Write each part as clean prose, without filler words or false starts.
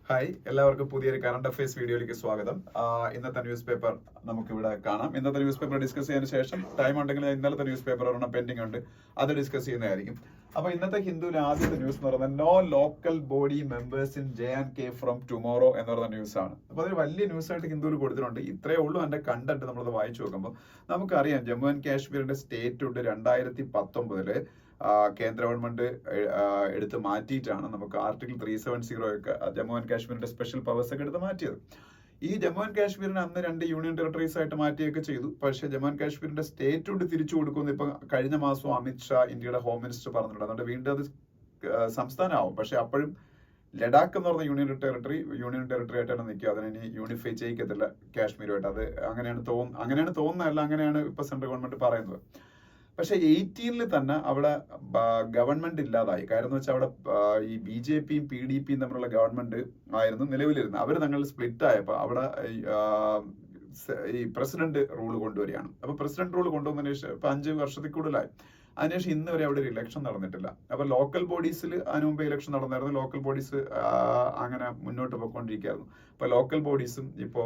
Hi, എല്ലാവർക്കും പുതിയൊരു current affairs വീഡിയോയിലേക്ക് സ്വാഗതം. ഇന്നത്തെ ന്യൂസ് പേപ്പർ നമുക്കിവിടെ കാണാം. ഇന്നത്തെ ന്യൂസ് പേപ്പർ ഡിസ്കസ് ചെയ്തതിനു ശേഷം ടൈം ഉണ്ടെങ്കിൽ ഇന്നലത്തെ ന്യൂസ് പേപ്പർ ഒരെണ്ണം പെൻഡിങ് ഉണ്ട്, അത് ഡിസ്കസ് ചെയ്യുന്നതായിരിക്കും. അപ്പൊ ഇന്നത്തെ ഹിന്ദുവിലെ ആദ്യത്തെ ന്യൂസ് എന്ന് പറയുന്നത് no local body members in J&K from tomorrow എന്ന് പറയുന്ന ന്യൂസ് ആണ്. അപ്പൊ അതൊരു വലിയ ന്യൂസ് ആയിട്ട് ഹിന്ദുവിൽ കൊടുത്തിട്ടുണ്ട്. ഇത്രയേ ഉള്ളൂ അതിന്റെ കണ്ടന്റ്. നമ്മളത് വായിച്ചു നോക്കുമ്പോൾ നമുക്കറിയാം, ജമ്മു ആൻഡ് കാശ്മീരിന്റെ സ്റ്റേറ്റ് ഉണ്ട് 2019 കേന്ദ്ര ഗവൺമെന്റ് എടുത്ത് മാറ്റിയിട്ടാണ് നമുക്ക് ആർട്ടിക്കിൾ 370 ഒക്കെ ജമ്മു ആൻഡ് കാശ്മീരിന്റെ സ്പെഷ്യൽ പവേഴ്സ് ഒക്കെ എടുത്ത് മാറ്റിയത്. ഈ ജമ്മു ആൻഡ് കാശ്മീരിന് അന്ന് 2 യൂണിയൻ ടെറിട്ടറീസ് ആയിട്ട് മാറ്റിയൊക്കെ ചെയ്തു. പക്ഷേ ജമ്മു ആൻഡ് കാശ്മീരിന്റെ സ്റ്റേറ്റ്ഹുഡ് തിരിച്ചു കൊടുക്കുമെന്ന് ഇപ്പൊ കഴിഞ്ഞ മാസം അമിത്ഷാ, ഇന്ത്യയുടെ ഹോം മിനിസ്റ്റർ, പറഞ്ഞിട്ടുണ്ട്. അതുകൊണ്ട് വീണ്ടും അത് സംസ്ഥാനമാവും. പക്ഷെ അപ്പോഴും ലഡാക്ക് എന്ന് പറഞ്ഞ യൂണിയൻ ടെറിട്ടറി ആയിട്ടാണ് നിൽക്കുക. അതിനെ ഇനി യൂണിഫൈ ചെയ്യിക്കത്തില്ല കാശ്മീരുമായിട്ട്. അത് അങ്ങനെയാണ് തോന്നുന്നതല്ല, അങ്ങനെയാണ് ഇപ്പൊ സെൻട്രൽ ഗവൺമെന്റ് പറയുന്നത്. പക്ഷെ 18 തന്നെ അവിടെ ഗവൺമെന്റ് ഇല്ലാതായി. കാര്യം എന്ന് വെച്ചാൽ അവിടെ ഈ BJPയും PDPയും തമ്മിലുള്ള ഗവൺമെന്റ് ആയിരുന്നു നിലവിലിരുന്നത്. അവർ തങ്ങൾ സ്പ്ലിറ്റ് ആയപ്പോൾ അവിടെ ഈ പ്രസിഡന്റ് റൂൾ കൊണ്ടുവരികയാണ്. അപ്പൊ പ്രസിഡന്റ് റൂൾ കൊണ്ടുവന്നതിന് ശേഷം ഇപ്പൊ 5 വർഷത്തിൽ കൂടുതലായി. അതിനുശേഷം ഇന്ന് വരെ അവിടെ ഒരു ഇലക്ഷൻ നടന്നിട്ടില്ല. അപ്പൊ ലോക്കൽ ബോഡീസിൽ അതിനു മുമ്പ് ഇലക്ഷൻ നടന്നായിരുന്നു. ലോക്കൽ ബോഡീസ് അങ്ങനെ മുന്നോട്ട് പോയിക്കൊണ്ടിരിക്കുകയായിരുന്നു. അപ്പൊ ലോക്കൽ ബോഡീസും ഇപ്പോ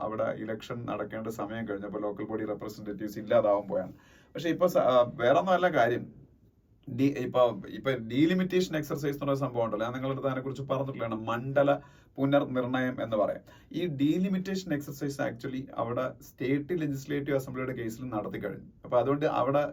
അവിടെ ഇലക്ഷൻ നടക്കേണ്ട സമയം കഴിഞ്ഞപ്പോൾ ലോക്കൽ ബോഡി റെപ്രസെന്റേറ്റീവ്സ് ഇല്ലാതാവുമ്പോഴാണ്. പക്ഷെ ഇപ്പൊ വേറെ ഒന്നുമല്ല കാര്യം. ഇപ്പൊ ഡീലിമിറ്റേഷൻ എക്സർസൈസ് എന്ന് പറയുന്ന സംഭവം ഉണ്ടല്ലോ, ഞാൻ നിങ്ങളുടെ അതിനെ കുറിച്ച് പറഞ്ഞിട്ടുള്ളതാണ്. മണ്ഡല പുനർനിർണയം എന്ന് പറയാം. ഈ ഡീലിമിറ്റേഷൻ എക്സർസൈസ് ആക്ച്വലി അവിടെ സ്റ്റേറ്റ് ലെജിസ്ലേറ്റീവ് അസംബ്ലിയുടെ കേസിൽ നടത്തി കഴിഞ്ഞു. അപ്പൊ അതുകൊണ്ട് അവിടെ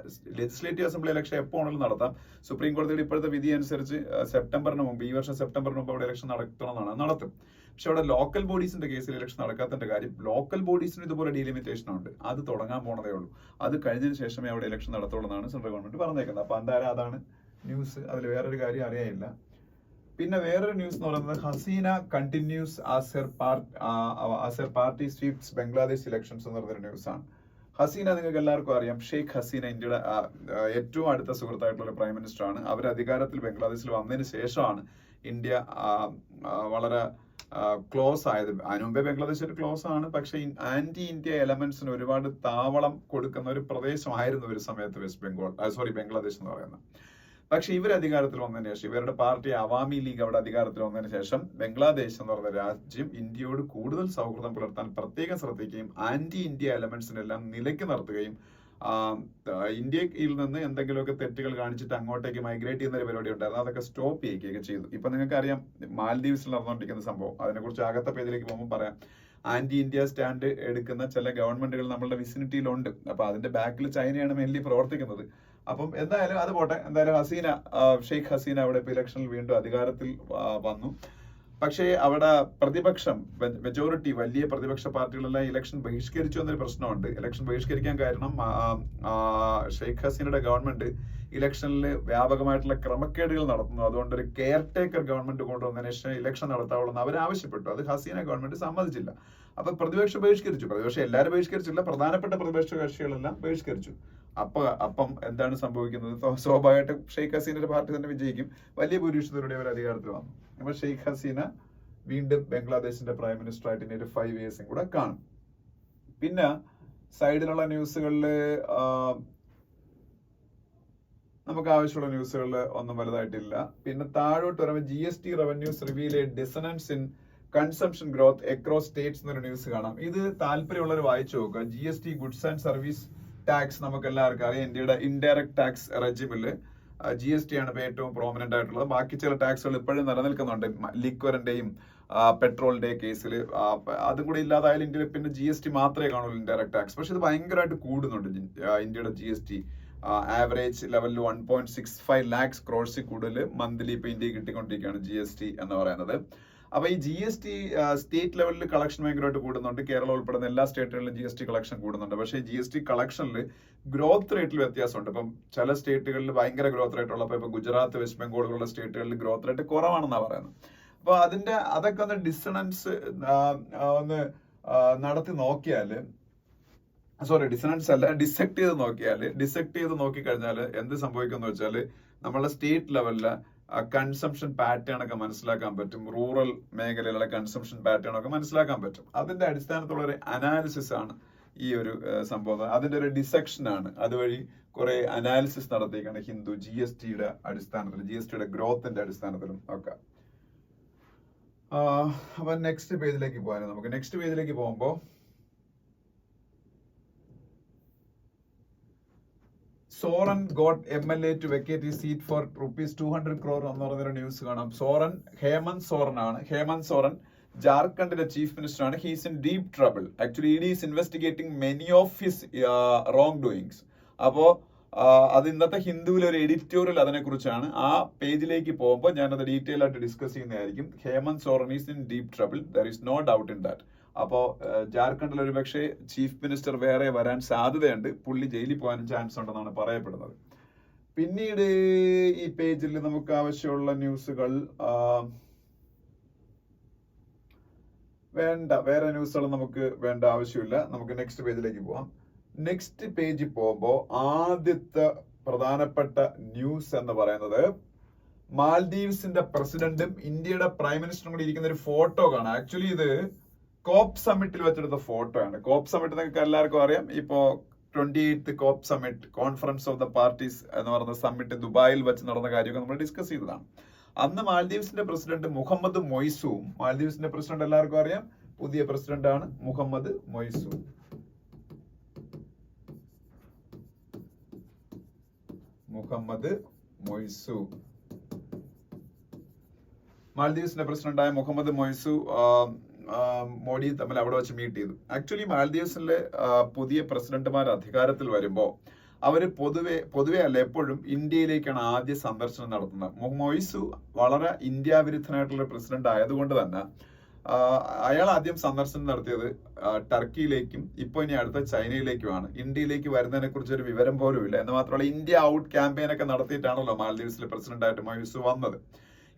ലെജിസ്ലേറ്റീവ് അസംബ്ലി ഇലക്ഷൻ എപ്പോൾ വേണമെങ്കിലും നടത്താം. സുപ്രീം കോടതിയുടെ ഇപ്പോഴത്തെ വിധി അനുസരിച്ച് ഈ വർഷം സെപ്റ്റംബറിന് മുമ്പ് അവിടെ ഇലക്ഷൻ നടത്തണമെന്നാണ്, നടത്തും. പക്ഷെ അവിടെ ലോക്കൽ ബോഡീസിന്റെ കേസിൽ ഇലക്ഷൻ നടക്കാത്തതിന്റെ കാര്യം, ലോക്കൽ ബോഡീസിന് ഇതുപോലെ ഡീലിമിറ്റേഷൻ ഉണ്ട്. അത് തുടങ്ങാൻ പോണതേ ഉള്ളൂ. അത് കഴിഞ്ഞതിന് ശേഷമേ അവിടെ ഇലക്ഷൻ നടത്തുള്ളൂ എന്നാണ് സെൻട്രൽ ഗവൺമെന്റ് പറഞ്ഞേക്കുന്നത്. അപ്പൊ എന്തായാലും അതാണ് ന്യൂസ്. അതിൽ വേറൊരു കാര്യം അറിയാനില്ല. പിന്നെ വേറൊരു ന്യൂസ് എന്ന് പറയുന്നത് Hasina continues as her party sweeps Bangladesh elections എന്ന് പറഞ്ഞൊരു ന്യൂസ് ആണ്. ഹസീന നിങ്ങൾക്ക് എല്ലാവർക്കും അറിയാം. ഷെയ്ഖ് ഹസീന ഇന്ത്യയുടെ ഏറ്റവും അടുത്ത സുഹൃത്തായിട്ടുള്ള ഒരു പ്രൈം മിനിസ്റ്റർ ആണ്. അവർ അധികാരത്തിൽ ബംഗ്ലാദേശിൽ വന്നതിന് ശേഷമാണ് ഇന്ത്യ വളരെ ക്ലോസ് ആയത്. അതിനു മുമ്പേ ബംഗ്ലാദേശ് ഒരു ക്ലോസ് ആണ്. പക്ഷെ ആന്റി ഇന്ത്യ എലമെന്റ്സിന് ഒരുപാട് താവളം കൊടുക്കുന്ന ഒരു പ്രദേശമായിരുന്നു ഒരു സമയത്ത് ബംഗ്ലാദേശ് എന്ന് പറയുന്നത്. പക്ഷെ ഇവർ അധികാരത്തിൽ വന്നതിന് ശേഷം, ഇവരുടെ പാർട്ടി അവാമി ലീഗ് അവിടെ അധികാരത്തിൽ വന്നതിന് ശേഷം, ബംഗ്ലാദേശ് എന്ന് പറയുന്ന രാജ്യം ഇന്ത്യയോട് കൂടുതൽ സൗഹൃദം പുലർത്താൻ പ്രത്യേകം ശ്രദ്ധിക്കുകയും ആന്റി ഇന്ത്യ എലമെന്റ്സിനെല്ലാം നിലയ്ക്ക് നിർത്തുകയും ഇന്ത്യയിൽ നിന്ന് എന്തെങ്കിലുമൊക്കെ തെറ്റുകൾ കാണിച്ചിട്ട് അങ്ങോട്ടേക്ക് മൈഗ്രേറ്റ് ചെയ്യുന്ന ഒരു പരിപാടി ഉണ്ടായിരുന്നു. അതൊക്കെ സ്റ്റോപ്പ് ചെയ്യുകയൊക്കെ ചെയ്തു. ഇപ്പൊ നിങ്ങൾക്ക് അറിയാം മാൽദീവ്സിൽ നടന്നുകൊണ്ടിരിക്കുന്ന സംഭവം. അതിനെക്കുറിച്ച് അകത്തെ പേജിലേക്ക് പോകുമ്പോൾ പറയാം. ആന്റി ഇന്ത്യ സ്റ്റാൻഡ് എടുക്കുന്ന ചില ഗവൺമെന്റുകൾ നമ്മളുടെ വിസിനിറ്റിയിലുണ്ട്. അപ്പൊ അതിന്റെ ബാക്കിൽ ചൈനയാണ് മെയിൻലി പ്രവർത്തിക്കുന്നത്. അപ്പം എന്തായാലും അത് പോട്ടെ. എന്തായാലും ഷെയ്ഖ് ഹസീന അവിടെ ഇപ്പൊ ഇലക്ഷനിൽ വീണ്ടും അധികാരത്തിൽ വന്നു. പക്ഷേ അവിടെ പ്രതിപക്ഷം, മെജോറിറ്റി വലിയ പ്രതിപക്ഷ പാർട്ടികളെല്ലാം ഇലക്ഷൻ ബഹിഷ്കരിച്ചു എന്നൊരു പ്രശ്നമുണ്ട്. ഇലക്ഷൻ ബഹിഷ്കരിക്കാൻ കാരണം ഷെയ്ഖ് ഹസീനയുടെ ഗവൺമെന്റ് ഇലക്ഷനിൽ വ്യാപകമായിട്ടുള്ള ക്രമക്കേടുകൾ നടത്തുന്നു. അതുകൊണ്ട് ഒരു കെയർ ടേക്കർ ഗവൺമെന്റ് കൊണ്ടുവന്നതിന് ശേഷം ഇലക്ഷൻ നടത്താവുള്ളൂ എന്ന് അവർ ആവശ്യപ്പെട്ടു. അത് ഹസീന ഗവൺമെന്റ് സമ്മതിച്ചില്ല. അപ്പൊ പ്രതിപക്ഷം ബഹിഷ്കരിച്ചു. പ്രതിപക്ഷം എല്ലാവരും ബഹിഷ്കരിച്ചില്ല, പ്രധാനപ്പെട്ട പ്രതിപക്ഷ കക്ഷികളെല്ലാം ബഹിഷ്കരിച്ചു. അപ്പം എന്താണ് സംഭവിക്കുന്നത്? സ്വാഭാവികമായിട്ടും ഷെയ്ഖ് ഹസീനയുടെ പാർട്ടി തന്നെ വിജയിക്കും. വലിയ ഭൂരിപക്ഷത്തോടെ അവർ അധികാരത്തിൽ വന്നു. അപ്പൊ ഷെയ്ഖ് ഹസീന വീണ്ടും ബംഗ്ലാദേശിന്റെ പ്രൈം മിനിസ്റ്റർ ആയിട്ട് ഇനി ഒരു 5 ഇയേഴ്സും കൂടെ കാണും. പിന്നെ സൈഡിലുള്ള ന്യൂസുകളിൽ നമുക്ക് ആവശ്യമുള്ള ന്യൂസുകളിൽ ഒന്നും വലുതായിട്ടില്ല. പിന്നെ താഴോട്ട് വരുമ്പോൾ GST revenues reveal A dissonance in consumption growth across States എന്നൊരു ന്യൂസ് കാണാം. ഇത് താല്പര്യമുള്ളവർ വായിച്ചു നോക്കുക. GST goods and service tax നമുക്ക് എല്ലാവർക്കും അറിയാം. ഇന്ത്യയുടെ ഇൻഡയറക്ട് ടാക്സ് റെജിമില് GST ആണ് ഇപ്പോൾ ഏറ്റവും പ്രോമിനന്റ് ആയിട്ടുള്ളത്. ബാക്കി ചില ടാക്സുകൾ ഇപ്പോഴും നിലനിൽക്കുന്നുണ്ട്. ലിക്വറിന്റെയും പെട്രോളിന്റെയും കേസിൽ അതും കൂടി ഇല്ലാതായാലും ഇന്ത്യയിൽ പിന്നെ GST മാത്രമേ കാണുള്ളൂ, ഇൻഡയറക്ട് ടാക്സ്. പക്ഷെ ഇത് ഭയങ്കരമായിട്ട് കൂടുന്നുണ്ട്. ഇന്ത്യയുടെ GST ആവറേജ് ലെവലിൽ 1.65 lakhs crores കൂടുതൽ മന്ത്ലി ഇപ്പൊ ഇന്ത്യക്ക് കിട്ടിക്കൊണ്ടിരിക്കുകയാണ് GST എന്ന് പറയുന്നത്. അപ്പൊ ഈ GST സ്റ്റേറ്റ് ലെവലിൽ കളക്ഷൻ ഭയങ്കരമായിട്ട് കൂടുന്നുണ്ട്. കേരളം ഉൾപ്പെടുന്ന എല്ലാ സ്റ്റേറ്റുകളിലും GST കളക്ഷൻ കൂടുന്നുണ്ട്. പക്ഷേ GST കളക്ഷനിൽ ഗ്രോത്ത് റേറ്റിൽ വ്യത്യാസമുണ്ട്. ഇപ്പം ചില സ്റ്റേറ്റുകളിൽ ഭയങ്കര ഗ്രോത്ത് റേറ്റ് ഉള്ളപ്പോൾ ഇപ്പൊ ഗുജറാത്ത്, വെസ്റ്റ് ബംഗാൾ പോലുള്ള സ്റ്റേറ്റുകളിൽ ഗ്രോത്ത് റേറ്റ് കുറവാണെന്നാണ് പറയുന്നത്. അപ്പൊ അതൊക്കെ ഒന്ന് ഡിസണൻസ് ഒന്ന് നടത്തി നോക്കിയാല്, ഡിസണൻസ് അല്ല, ഡിസെക്ട് ചെയ്ത് നോക്കിക്കഴിഞ്ഞാൽ എന്ത് സംഭവിക്കുമെന്ന് വെച്ചാൽ നമ്മളുടെ സ്റ്റേറ്റ് ലെവലില് കൺസംഷൻ പാറ്റേൺ ഒക്കെ മനസ്സിലാക്കാൻ പറ്റും. റൂറൽ മേഖലയിലുള്ള കൺസംഷൻ പാറ്റേൺ ഒക്കെ മനസ്സിലാക്കാൻ പറ്റും. അതിന്റെ അടിസ്ഥാനത്തിലുള്ള ഒരു അനാലിസിസ് ആണ് ഈ ഒരു സംഭവം. അതിന്റെ ഒരു ഡിസെക്ഷൻ ആണ്. അതുവഴി കുറെ അനാലിസിസ് നടത്തിയേക്കാണ് ഹിന്ദു GSTയുടെ അടിസ്ഥാനത്തിൽ, GSTയുടെ ഗ്രോത്തിന്റെ അടിസ്ഥാനത്തിലും ഒക്കെ. അപ്പൊ നെക്സ്റ്റ് പേജിലേക്ക് പോകാൻ നമുക്ക് നെക്സ്റ്റ് പേജിലേക്ക് പോകുമ്പോൾ Soren got MLA to vacate ഈ സീറ്റ് ഫോർ ₹200 crore എന്ന് പറഞ്ഞൊരു ന്യൂസ് കാണാം. ഹേമന്ത് സോറൻ ആണ്. ഹേമന്ത് സോറൻ ജാർഖണ്ഡിലെ ചീഫ് മിനിസ്റ്റർ ആണ്. He's in deep trouble. Actually ED is investigating many of his wrong doings. അപ്പോ അത് ഇന്നത്തെ ഹിന്ദുവിൽ ഒരു എഡിറ്റോറിയൽ അതിനെ കുറിച്ചാണ്. ആ പേജിലേക്ക് പോകുമ്പോൾ ഞാനത് ഡീറ്റെയിൽ ആയിട്ട് ഡിസ്കസ് ചെയ്യുന്നതായിരിക്കും. Hemant Soren is in deep trouble. There is no doubt in that. അപ്പോ ജാർഖണ്ഡിൽ ഒരു പക്ഷേ ചീഫ് മിനിസ്റ്റർ വേറെ വരാൻ സാധ്യതയുണ്ട്. പുള്ളി ജയിലിൽ പോകാനും ചാൻസ് ഉണ്ടെന്നാണ് പറയപ്പെടുന്നത്. പിന്നീട് ഈ പേജിൽ നമുക്ക് ആവശ്യമുള്ള ന്യൂസുകൾ വേണ്ട, വേറെ ന്യൂസുകൾ നമുക്ക് വേണ്ട ആവശ്യമില്ല. നമുക്ക് നെക്സ്റ്റ് പേജിലേക്ക് പോവാം. നെക്സ്റ്റ് പേജിൽ പോകുമ്പോൾ ആദ്യത്തെ പ്രധാനപ്പെട്ട ന്യൂസ് എന്ന് പറയുന്നത് മാൽദീവ്സിന്റെ പ്രസിഡന്റും ഇന്ത്യയുടെ പ്രൈം മിനിസ്റ്ററും കൂടി ഇരിക്കുന്ന ഒരു ഫോട്ടോ കാണാം. ആക്ച്വലി ഇത് കോപ്പ് സമ്മിറ്റിൽ വെച്ചെടുത്ത ഫോട്ടോ ആണ്. കോപ്പ് സമ്മിറ്റ് നിങ്ങൾക്ക് എല്ലാവർക്കും അറിയാം. ഇപ്പോ 28th COP summit, conference of the parties എന്ന് പറയുന്ന സമ്മിറ്റ് ദുബായിൽ വെച്ച് നടന്ന കാര്യമൊക്കെ നമ്മൾ ഡിസ്കസ് ചെയ്തതാണ്. അന്ന് മാൽദീവ്സിന്റെ പ്രസിഡന്റ് മുഹമ്മദ് മൊയ്സുവും, മാൽദീവ്സിന്റെ പ്രസിഡന്റ് എല്ലാവർക്കും അറിയാം, പുതിയ പ്രസിഡന്റ് ആണ് മുഹമ്മദ് മൊയ്സു. മാൽദീവ്സിന്റെ പ്രസിഡന്റായ മുഹമ്മദ് മൊയ്സു മോഡി തമ്മിൽ അവിടെ വെച്ച് മീറ്റ് ചെയ്തു. ആക്ച്വലി മാൽദീവ്സിലെ പുതിയ പ്രസിഡന്റുമാർ അധികാരത്തിൽ വരുമ്പോൾ അവര് പൊതുവെ അല്ല എപ്പോഴും ഇന്ത്യയിലേക്കാണ് ആദ്യ സന്ദർശനം നടത്തുന്നത്. മൊയ്സു വളരെ ഇന്ത്യ വിരുദ്ധനായിട്ടുള്ള പ്രസിഡന്റ് ആയതുകൊണ്ട് തന്നെ അയാൾ ആദ്യം സന്ദർശനം നടത്തിയത് ടർക്കിയിലേക്കും ഇപ്പൊ ഇനി അടുത്ത ചൈനയിലേക്കുമാണ്. ഇന്ത്യയിലേക്ക് വരുന്നതിനെ കുറിച്ച് ഒരു വിവരം പോലും ഇല്ല. എന്ന് മാത്രമല്ല, ഇന്ത്യ ഔട്ട് ക്യാമ്പയിൻ ഒക്കെ നടത്തിയിട്ടാണല്ലോ മാൽദീവ്സിലെ പ്രസിഡന്റ് ആയിട്ട് മൊയ്സു വന്നത്.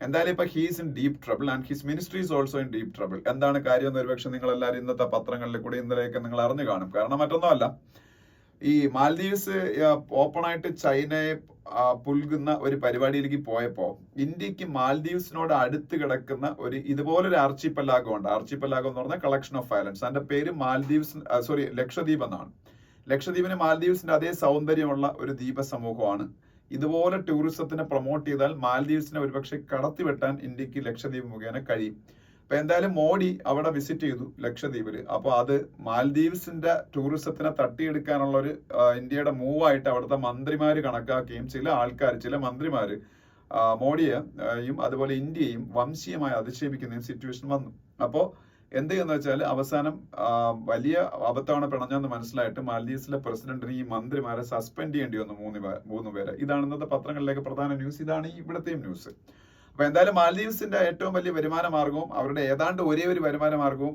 എന്തായാലും ഇപ്പൊ he's in deep trouble and his ministry is also in deep trouble. എന്താണ് കാര്യം എന്ന് ഒരുപക്ഷെ നിങ്ങൾ എല്ലാവരും ഇന്നത്തെ പത്രങ്ങളിൽ കൂടി ഇന്നലെയൊക്കെ നിങ്ങൾ അറിഞ്ഞു കാണും. കാരണം മറ്റൊന്നുമല്ല, ഈ മാൽദീവ്സ് ഓപ്പൺ ആയിട്ട് ചൈനയെ പുൽകുന്ന ഒരു പരിപാടിയിലേക്ക് പോയപ്പോ ഇന്ത്യക്ക് മാൽദീവ്സിനോട് അടുത്ത് കിടക്കുന്ന ഒരു ഇതുപോലൊരു ആർച്ചിപ്പല്ലാഗം ഉണ്ട്. ആർച്ചിപ്പല്ലാഗം എന്ന് പറഞ്ഞാൽ കളക്ഷൻ ഓഫ് ഐലൻഡ്സ്. അതിന്റെ പേര് ലക്ഷദ്വീപ് എന്നാണ്. ലക്ഷദ്വീപിന് മാൽദീവ്സിന്റെ അതേ സൗന്ദര്യമുള്ള ഒരു ദ്വീപ സമൂഹമാണ്. ഇതുപോലെ ടൂറിസത്തിനെ പ്രൊമോട്ട് ചെയ്താൽ മാൽദീവ്സിനെ ഒരുപക്ഷെ കടത്തിവെട്ടാൻ ഇന്ത്യക്ക് ലക്ഷദ്വീപ് മുഖേന കഴിയും. അപ്പൊ എന്തായാലും മോഡി അവിടെ വിസിറ്റ് ചെയ്തു ലക്ഷദ്വീപില്. അപ്പൊ അത് മാൽദീവ്സിന്റെ ടൂറിസത്തിനെ തട്ടിയെടുക്കാനുള്ള ഒരു ഇന്ത്യയുടെ മൂവായിട്ട് അവിടുത്തെ മന്ത്രിമാര് കണക്കാക്കുകയും ചില മന്ത്രിമാര് മോഡിയെയും അതുപോലെ ഇന്ത്യയും വംശീയമായി അധിക്ഷേപിക്കുന്ന സിറ്റുവേഷൻ വന്നു. അപ്പോ എന്ത് ചെയ്യുന്ന വെച്ചാൽ അവസാനം വലിയ അബദ്ധമാണ് പിണഞ്ഞെന്ന് മനസ്സിലായിട്ട് മാൽദീവ്സിലെ പ്രസിഡന്റിന് ഈ മന്ത്രിമാരെ സസ്പെൻഡ് ചെയ്യേണ്ടി വന്നു, മൂന്ന് പേരെ. ഇതാണ് ഇന്നത്തെ പത്രങ്ങളിലേക്ക് പ്രധാന ന്യൂസ്. ഇതാണ് ഇവിടത്തെയും ന്യൂസ്. അപ്പൊ എന്തായാലും മാൽദീവ്സിന്റെ ഏറ്റവും വലിയ വരുമാന മാർഗവും അവരുടെ ഏതാണ്ട് ഒരേ ഒരു വരുമാന മാർഗവും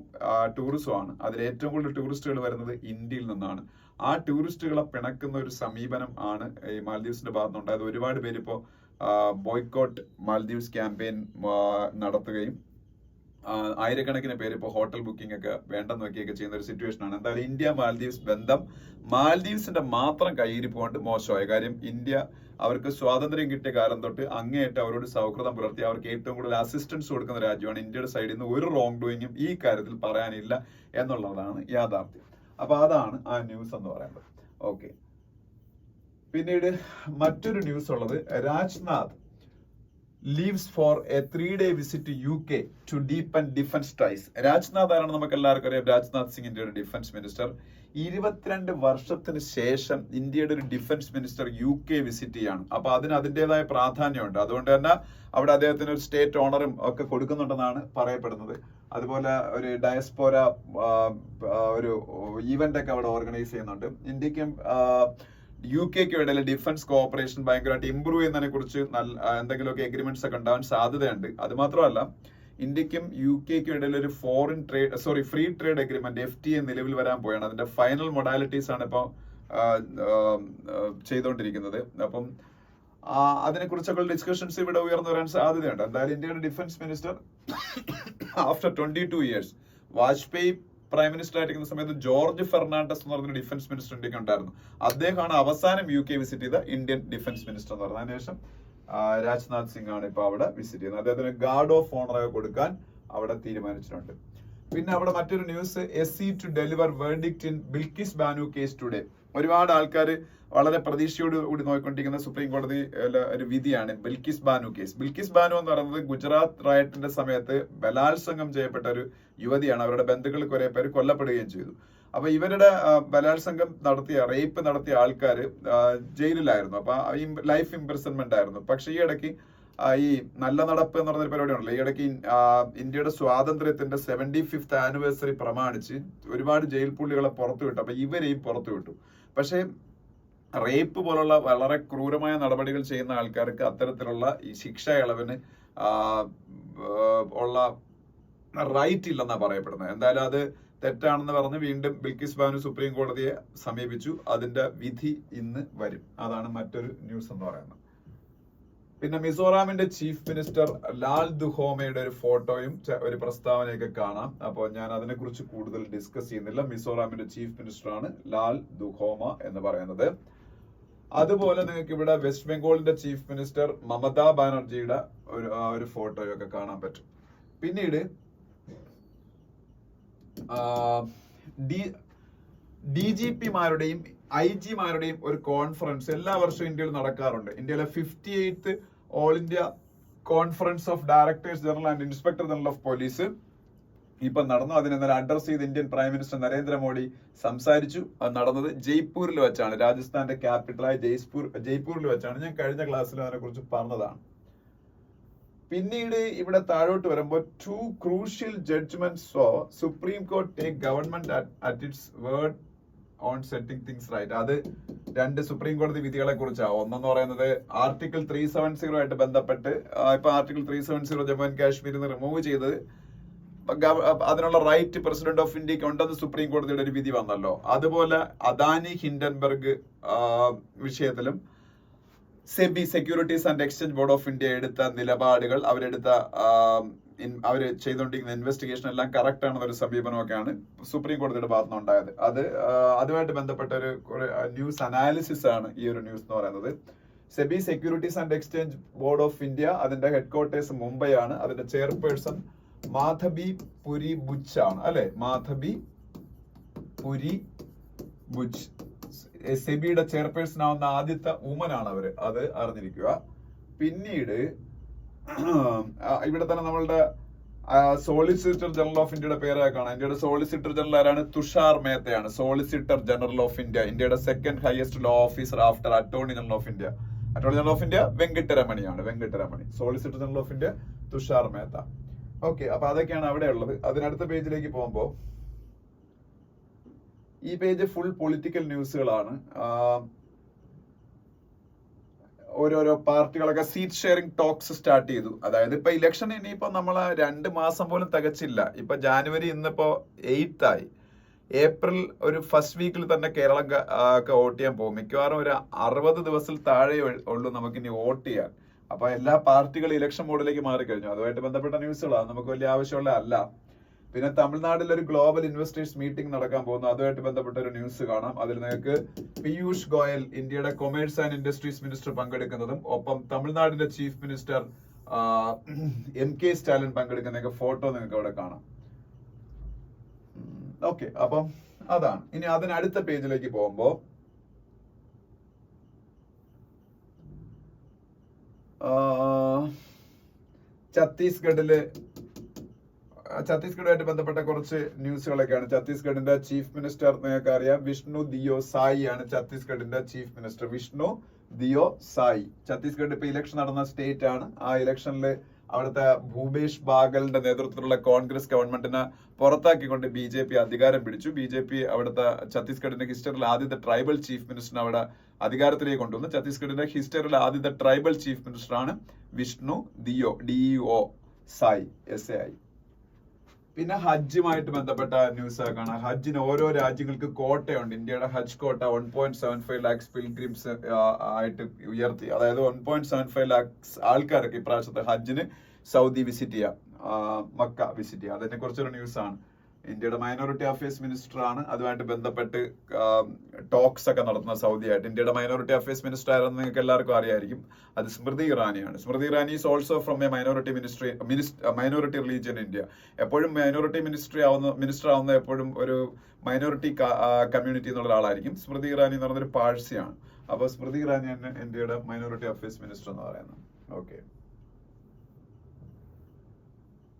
ടൂറിസമാണ്. അതിൽ ഏറ്റവും കൂടുതൽ ടൂറിസ്റ്റുകൾ വരുന്നത് ഇന്ത്യയിൽ നിന്നാണ്. ആ ടൂറിസ്റ്റുകളെ പിണക്കുന്ന ഒരു സമീപനം ആണ് ഈ മാൽദീവ്സിന്റെ ഭാഗത്തുനിന്നുണ്ടായത്. ഒരുപാട് പേര് ഇപ്പോ ബോയ്ക്കോട്ട് മാൽദീവ്സ് ക്യാമ്പയിൻ നടത്തുകയും ആയിരക്കണക്കിന് പേര് ഇപ്പോൾ ഹോട്ടൽ ബുക്കിംഗ് ഒക്കെ വേണ്ടെന്ന് വെക്കുകയൊക്കെ ചെയ്യുന്ന ഒരു സിറ്റുവേഷൻ ആണ്. എന്തായാലും ഇന്ത്യ മാൽദീവ്സ് ബന്ധം മാൽദീവ്സിന്റെ മാത്രം കയ്യിരിപ്പ് കൊണ്ട് മോശമായ കാര്യം, ഇന്ത്യ അവർക്ക് സ്വാതന്ത്ര്യം കിട്ടിയ കാലം തൊട്ട് അങ്ങേയറ്റം അവരോട് സൗഹൃദം പുലർത്തി അവർക്ക് ഏറ്റവും കൂടുതൽ അസിസ്റ്റൻസ് കൊടുക്കുന്ന രാജ്യമാണ്. ഇന്ത്യയുടെ സൈഡിൽ നിന്ന് ഒരു റോങ് ഡൂയിങ്ങും ഈ കാര്യത്തിൽ പറയാനില്ല എന്നുള്ളതാണ് യാഥാർത്ഥ്യം. അപ്പൊ അതാണ് ആ ന്യൂസ് എന്ന് പറയുന്നത്. ഓക്കെ, പിന്നീട് മറ്റൊരു ന്യൂസ് ഉള്ളത്, Rajnath leaves for a 3-day visit to UK to deepen defense ties. Rajnath ആരാണ് നമുക്ക് എല്ലാവർക്കും അറിയാം. രാജ്നാഥ് സിംഗ് ഇന്ത്യയുടെ ഡിഫൻസ് മിനിസ്റ്റർ. 22 വർഷത്തിന് ശേഷം ഇന്ത്യയുടെ ഒരു ഡിഫൻസ് മിനിസ്റ്റർ UK വിസിറ്റ് ചെയ്യാണ്. അപ്പൊ അതിൻ്റെതായ പ്രാധാന്യമുണ്ട്. അതുകൊണ്ട് തന്നെ അവിടെ അദ്ദേഹത്തിന് ഒരു സ്റ്റേറ്റ് ഓണറും ഒക്കെ കൊടുക്കുന്നുണ്ടെന്നാണ് പറയപ്പെടുന്നത്. അതുപോലെ ഒരു ഡയസ്പോര ഒരു ഈവന്റ് ഒക്കെ അവിടെ ഓർഗനൈസ് ചെയ്യുന്നുണ്ട്. ഇന്ത്യക്കും UK ഇടയിൽ ഡിഫൻസ് കോഓപ്പറേഷൻ ഭയങ്കരമായിട്ട് ഇംപ്രൂവ് ചെയ്യുന്നതിനെ കുറിച്ച് എന്തെങ്കിലുമൊക്കെ എഗ്രിമെന്റ്സ് ഒക്കെ ഉണ്ടാവാൻ സാധ്യതയുണ്ട്. അത് മാത്രമല്ല, ഇന്ത്യക്കും UK ഇടയിൽ ഒരു ഫ്രീ ട്രേഡ് എഗ്രിമെന്റ് FTA നിലവിൽ വരാൻ പോയാണ്. അതിന്റെ ഫൈനൽ മൊഡാലിറ്റീസ് ആണ് ഇപ്പോൾ ചെയ്തുകൊണ്ടിരിക്കുന്നത്. അപ്പം അതിനെ കുറിച്ചൊക്കെ ഡിസ്കഷൻസ് ഇവിടെ ഉയർന്നു വരാൻ സാധ്യതയുണ്ട്. എന്തായാലും ഇന്ത്യയുടെ defence minister after 22 years, Vajpayee prime minister ആയിരിക്കുന്ന സമയത്ത് ജോർജ് ഫെർണാണ്ടസ് എന്ന് പറഞ്ഞ ഡിഫൻസ് മിനിസ്റ്റർ ഇന്ത്യക്ക് ഉണ്ടായിരുന്നു. അദ്ദേഹമാണ് അവസാനം UK വിസിറ്റ് ചെയ്ത ഇന്ത്യൻ ഡിഫൻസ് മിനിസ്റ്റർ എന്ന് പറഞ്ഞത്. അതിനുശേഷം രാജ്നാഥ് സിംഗ് ആണ് ഇപ്പൊ അവിടെ വിസിറ്റ് ചെയ്യുന്നത്. അദ്ദേഹത്തിന് ഗാർഡ് ഓഫ് ഓണർ ഒക്കെ കൊടുക്കാൻ അവിടെ തീരുമാനിച്ചിട്ടുണ്ട്. പിന്നെ അവിടെ മറ്റൊരു news, SC to deliver verdict in Bilkis Bano case today. ഒരുപാട് ആൾക്കാർ വളരെ പ്രതീക്ഷയോട് കൂടി നോക്കിക്കൊണ്ടിരിക്കുന്ന സുപ്രീം കോടതി ഒരു വിധിയാണ് ബിൽക്കിസ് ബാനു കേസ്. ബിൽക്കിസ് ബാനു എന്ന് പറയുന്നത് ഗുജറാത്ത് റയറ്റിന്റെ സമയത്ത് ബലാത്സംഗം ചെയ്യപ്പെട്ട ഒരു യുവതിയാണ്. അവരുടെ ബന്ധുക്കൾ കുറെ പേര് കൊല്ലപ്പെടുകയും ചെയ്തു. അപ്പൊ ഇവരുടെ ബലാത്സംഗം റേപ്പ് നടത്തിയ ആൾക്കാർ ജയിലിലായിരുന്നു. അപ്പൊ ലൈഫ് ഇംപ്രിസൺമെന്റ് ആയിരുന്നു. പക്ഷെ ഈ ഇടയ്ക്ക് ഈ നല്ല നടപ്പ് എന്ന് പറഞ്ഞൊരു പരിപാടിയാണല്ലോ, ഈ ഇടയ്ക്ക് ഇന്ത്യയുടെ സ്വാതന്ത്ര്യത്തിന്റെ 75th ആനിവേഴ്സറി പ്രമാണിച്ച് ഒരുപാട് ജയിൽ പുള്ളികളെ പുറത്തു വിട്ടു. അപ്പൊ ഇവരെയും പുറത്തു വിട്ടു. പക്ഷെ റേപ്പ് പോലുള്ള വളരെ ക്രൂരമായ നടപടികൾ ചെയ്യുന്ന ആൾക്കാർക്ക് അത്തരത്തിലുള്ള ഈ ശിക്ഷ ഇളവിന് ഉള്ള റൈറ്റ് ഇല്ലെന്നാണ് പറയപ്പെടുന്നത്. എന്തായാലും അത് തെറ്റാണെന്ന് പറഞ്ഞ് വീണ്ടും ബിൽക്കിസ് ബാനു സുപ്രീം കോടതിയെ സമീപിച്ചു. അതിന്റെ വിധി ഇന്ന് വരും. അതാണ് മറ്റൊരു ന്യൂസ് എന്ന് പറയുന്നത്. പിന്നെ മിസോറാമിന്റെ ചീഫ് മിനിസ്റ്റർ ലാൽ ദുഹോമയുടെ ഒരു ഫോട്ടോയും ഒരു പ്രസ്താവനയൊക്കെ കാണാം. അപ്പോൾ ഞാൻ അതിനെക്കുറിച്ച് കൂടുതൽ ഡിസ്കസ് ചെയ്യുന്നില്ല. മിസോറാമിന്റെ ചീഫ് മിനിസ്റ്റർ ആണ് ലാൽ ദുഹോമ എന്ന് പറയുന്നത്. അതുപോലെ നിങ്ങൾക്ക് ഇവിടെ വെസ്റ്റ് ബംഗാളിന്റെ ചീഫ് മിനിസ്റ്റർ മമതാ ബാനർജിയുടെ ഒരു ഫോട്ടോയൊക്കെ കാണാൻ പറ്റും. പിന്നീട് DGPമാരുടെയും IG-മാരുടെയും ഒരു കോൺഫറൻസ് എല്ലാ വർഷവും ഇന്ത്യയിൽ നടക്കാറുണ്ട്. ഇന്ത്യയിലെ 58th all India conference of directors general and inspector general of police ഇപ്പൊ നടന്നു. അതിനെ ഇന്നലെ അഡ്രസ് ചെയ്ത് ഇന്ത്യൻ പ്രൈം മിനിസ്റ്റർ നരേന്ദ്രമോദി സംസാരിച്ചു. അത് നടന്നത് ജയ്പൂരിൽ വെച്ചാണ്. രാജസ്ഥാന്റെ ക്യാപിറ്റലായ ജയ്പൂരിൽ വെച്ചാണ്. ഞാൻ കഴിഞ്ഞ ക്ലാസ്സിൽ അതിനെ കുറിച്ച് പറഞ്ഞതാണ്. പിന്നീട് ഇവിടെ താഴോട്ട് വരുമ്പോൾ 2 crucial judgments saw Supreme Court take government at its word on setting things right. അത് 2 സുപ്രീം കോടതി വിധികളെ കുറിച്ചാണ്. ഒന്നെന്ന് പറയുന്നത് ആർട്ടിക്കിൾ 370 ആയിട്ട് ബന്ധപ്പെട്ട് ഇപ്പൊ ആർട്ടിക്കിൾ 370 ജമ്മു ആൻഡ് കാശ്മീരിൽ നിന്ന് റിമൂവ് ചെയ്ത് അതിനുള്ള റൈറ്റ് പ്രസിഡന്റ് ഓഫ് ഇന്ത്യക്ക് ഉണ്ടെന്ന് സുപ്രീം കോടതിയുടെ ഒരു വിധി വന്നല്ലോ. അതുപോലെ അദാനി ഹിൻഡൻബർഗ് വിഷയത്തിലും SEBI securities and exchange board of India എടുത്ത നിലപാടുകൾ, അവർ ചെയ്തുകൊണ്ടിരിക്കുന്ന ഇൻവെസ്റ്റിഗേഷൻ എല്ലാം കറക്റ്റ് ആണെന്നൊരു സമീപനമൊക്കെയാണ് സുപ്രീം കോടതിയുടെ ഭാഗത്ത് നിന്നുണ്ടായത്. അതുമായിട്ട് ബന്ധപ്പെട്ട ഒരു ന്യൂസ് അനാലിസിസ് ആണ് ഈ ഒരു ന്യൂസ് എന്ന് പറയുന്നത്. SEBI securities and exchange board of India അതിന്റെ ഹെഡ്ക്വാർട്ടേഴ്സ് മുംബൈ ആണ്. അതിന്റെ ചെയർപേഴ്സൺ മാധബി പുരി ബുച്ച് ആണ്, അല്ലെ? മാധബി പുരി ബുച്ച് സെബിയുടെ ചെയർപേഴ്സൺ ആവുന്ന ആദ്യത്തെ വുമൻ ആണ് അവര്. അത് അറിഞ്ഞിരിക്കുക. പിന്നീട് ഇവിടെ തന്നെ നമ്മളുടെ സോളിസിറ്റർ ജനറൽ ഓഫ് ഇന്ത്യയുടെ പേരായി കാണാം. ഇന്ത്യയുടെ സോളിസിറ്റർ ജനറൽ ആരാണ്? തുഷാർ മേത്തയാണ്. സോളിസിറ്റർ ജനറൽ ഓഫ് ഇന്ത്യ, ഇന്ത്യയുടെ 2nd highest law officer after attorney general of India. Attorney general of India വെങ്കിട്ടരമണിയാണ്. Venkataramani. Solicitor general of India Tushar Mehta. Okay, അപ്പൊ അതൊക്കെയാണ് അവിടെ ഉള്ളത്. അതിനടുത്ത പേജിലേക്ക് പോകുമ്പോ ഈ പേജ് ഫുൾ പൊളിറ്റിക്കൽ ന്യൂസുകളാണ്. ഓരോരോ പാർട്ടികളൊക്കെ സീറ്റ് ഷെയറിംഗ് ടോക്സ് സ്റ്റാർട്ട് ചെയ്തു. അതായത് ഇപ്പൊ ഇലക്ഷൻ ഇനിയിപ്പോ നമ്മളെ 2 മാസം പോലും തികച്ചില്ല. ഇപ്പൊ ജാനുവരി ഇന്നിപ്പോ 8th ആയി. ഏപ്രിൽ ഒരു ഫസ്റ്റ് വീക്കിൽ തന്നെ കേരളം ഒക്കെ വോട്ട് ചെയ്യാൻ പോകും. മിക്കവാറും ഒരു 60 ദിവസത്തിൽ താഴെ ഉള്ളൂ നമുക്ക് ഇനി വോട്ട് ചെയ്യാൻ. അപ്പൊ എല്ലാ പാർട്ടികളും ഇലക്ഷൻ മോഡിലേക്ക് മാറിക്കഴിഞ്ഞു. അതുമായിട്ട് ബന്ധപ്പെട്ട ന്യൂസുകളാണ്, നമുക്ക് വലിയ ആവശ്യമുള്ള അല്ല. പിന്നെ തമിഴ്നാട്ടിൽ ഒരു ഗ്ലോബൽ ഇൻവെസ്റ്റേഴ്സ് മീറ്റിംഗ് നടക്കാൻ പോകുന്നു. അതുമായിട്ട് ബന്ധപ്പെട്ട ഒരു ന്യൂസ് കാണാം. അതിൽ നിങ്ങൾക്ക് പീയൂഷ് ഗോയൽ, ഇന്ത്യയുടെ കൊമേഴ്സ് ആൻഡ് ഇൻഡസ്ട്രീസ് മിനിസ്റ്റർ, പങ്കെടുക്കുന്നതും ഒപ്പം തമിഴ്നാടിന്റെ ചീഫ് മിനിസ്റ്റർ MK സ്റ്റാലിൻ പങ്കെടുക്കുന്ന ഫോട്ടോ നിങ്ങൾക്ക് അവിടെ കാണാം. ഓക്കെ, അപ്പം അതാണ്. ഇനി അതിനടുത്ത പേജിലേക്ക് പോകുമ്പോ ഛത്തീസ്ഗഡുമായിട്ട് ബന്ധപ്പെട്ട കുറച്ച് ന്യൂസുകളൊക്കെയാണ്. ഛത്തീസ്ഗഡിന്റെ ചീഫ് മിനിസ്റ്റർ നിങ്ങൾക്ക് അറിയാം, വിഷ്ണു ദിയോ സായി ആണ് ഛത്തീസ്ഗഡിന്റെ ചീഫ് മിനിസ്റ്റർ. വിഷ്ണു ദിയോ സായി. ഛത്തീസ്ഗഡ് ഇപ്പൊ ഇലക്ഷൻ നടന്ന സ്റ്റേറ്റ് ആണ്. ആ ഇലക്ഷനിൽ അവിടുത്തെ ഭൂപേഷ് ബാഗലിന്റെ നേതൃത്വത്തിലുള്ള കോൺഗ്രസ് ഗവൺമെന്റിനെ പുറത്താക്കിക്കൊണ്ട് BJP അധികാരം പിടിച്ചു. BJP അവിടുത്തെ ഛത്തീസ്ഗഡിന്റെ ഹിസ്റ്ററിയിൽ ആദ്യത്തെ ട്രൈബൽ ചീഫ് മിനിസ്റ്ററിനെ അവിടെ അധികാരത്തിലേക്ക് കൊണ്ടുവന്നു. ഛത്തീസ്ഗഡിന്റെ ഹിസ്റ്ററിയിലെ ആദ്യത്തെ tribal chief മിനിസ്റ്ററാണ് Vishnu Deo, DEO Sai, SAI. പിന്നെ ഹജ്ജുമായിട്ട് ബന്ധപ്പെട്ട ന്യൂസ് കാണാം. ഹജ്ജിന് ഓരോ രാജ്യങ്ങൾക്ക് കോട്ടയുണ്ട്. ഇന്ത്യയുടെ ഹജ്ജ് കോട്ട 1.75 lakhs പിൽഗ്രിംസ് ആയിട്ട് ഉയർത്തി. അതായത് 1.75 lakhs ആൾക്കാർക്ക് ഇപ്രാവശ്യത്തെ ഹജ്ജിന് സൗദി വിസിറ്റ് ചെയ്യാം, മക്ക വിസിറ്റ് ചെയ്യാം. അതിനെ കുറിച്ചൊരു ന്യൂസ് ആണ്. ഇന്ത്യയുടെ മൈനോറിറ്റി അഫയേഴ്സ് മിനിസ്റ്റർ ആണ്. അതുമായിട്ട് ബന്ധപ്പെട്ട് ടോക്സ് ഒക്കെ നടത്തുന്ന സൗദിയായിട്ട്. ഇന്ത്യയുടെ മൈനോറിറ്റി അഫയേഴ്സ് മിനിസ്റ്റർ ആണെന്ന് നിങ്ങൾക്ക് എല്ലാവർക്കും അറിയായിരിക്കും. അത് സ്മൃതി ഇറാനിയാണ്. Smriti Irani is also from a minority religion India. എപ്പോഴും മൈനോറിറ്റി മിനിസ്റ്റർ ആവുന്ന എപ്പോഴും ഒരു മൈനോറിറ്റി കമ്മ്യൂണിറ്റി എന്നുള്ള ഒരാളായിരിക്കും. സ്മൃതി ഇറാനി എന്ന് പറയുന്നൊരു പാഴ്സിയാണ്. അപ്പൊ സ്മൃതി ഇറാനിയാണ് ഇന്ത്യയുടെ മൈനോറിറ്റി അഫയേഴ്സ് മിനിസ്റ്റർ എന്ന് പറയുന്നത്. ഓക്കെ,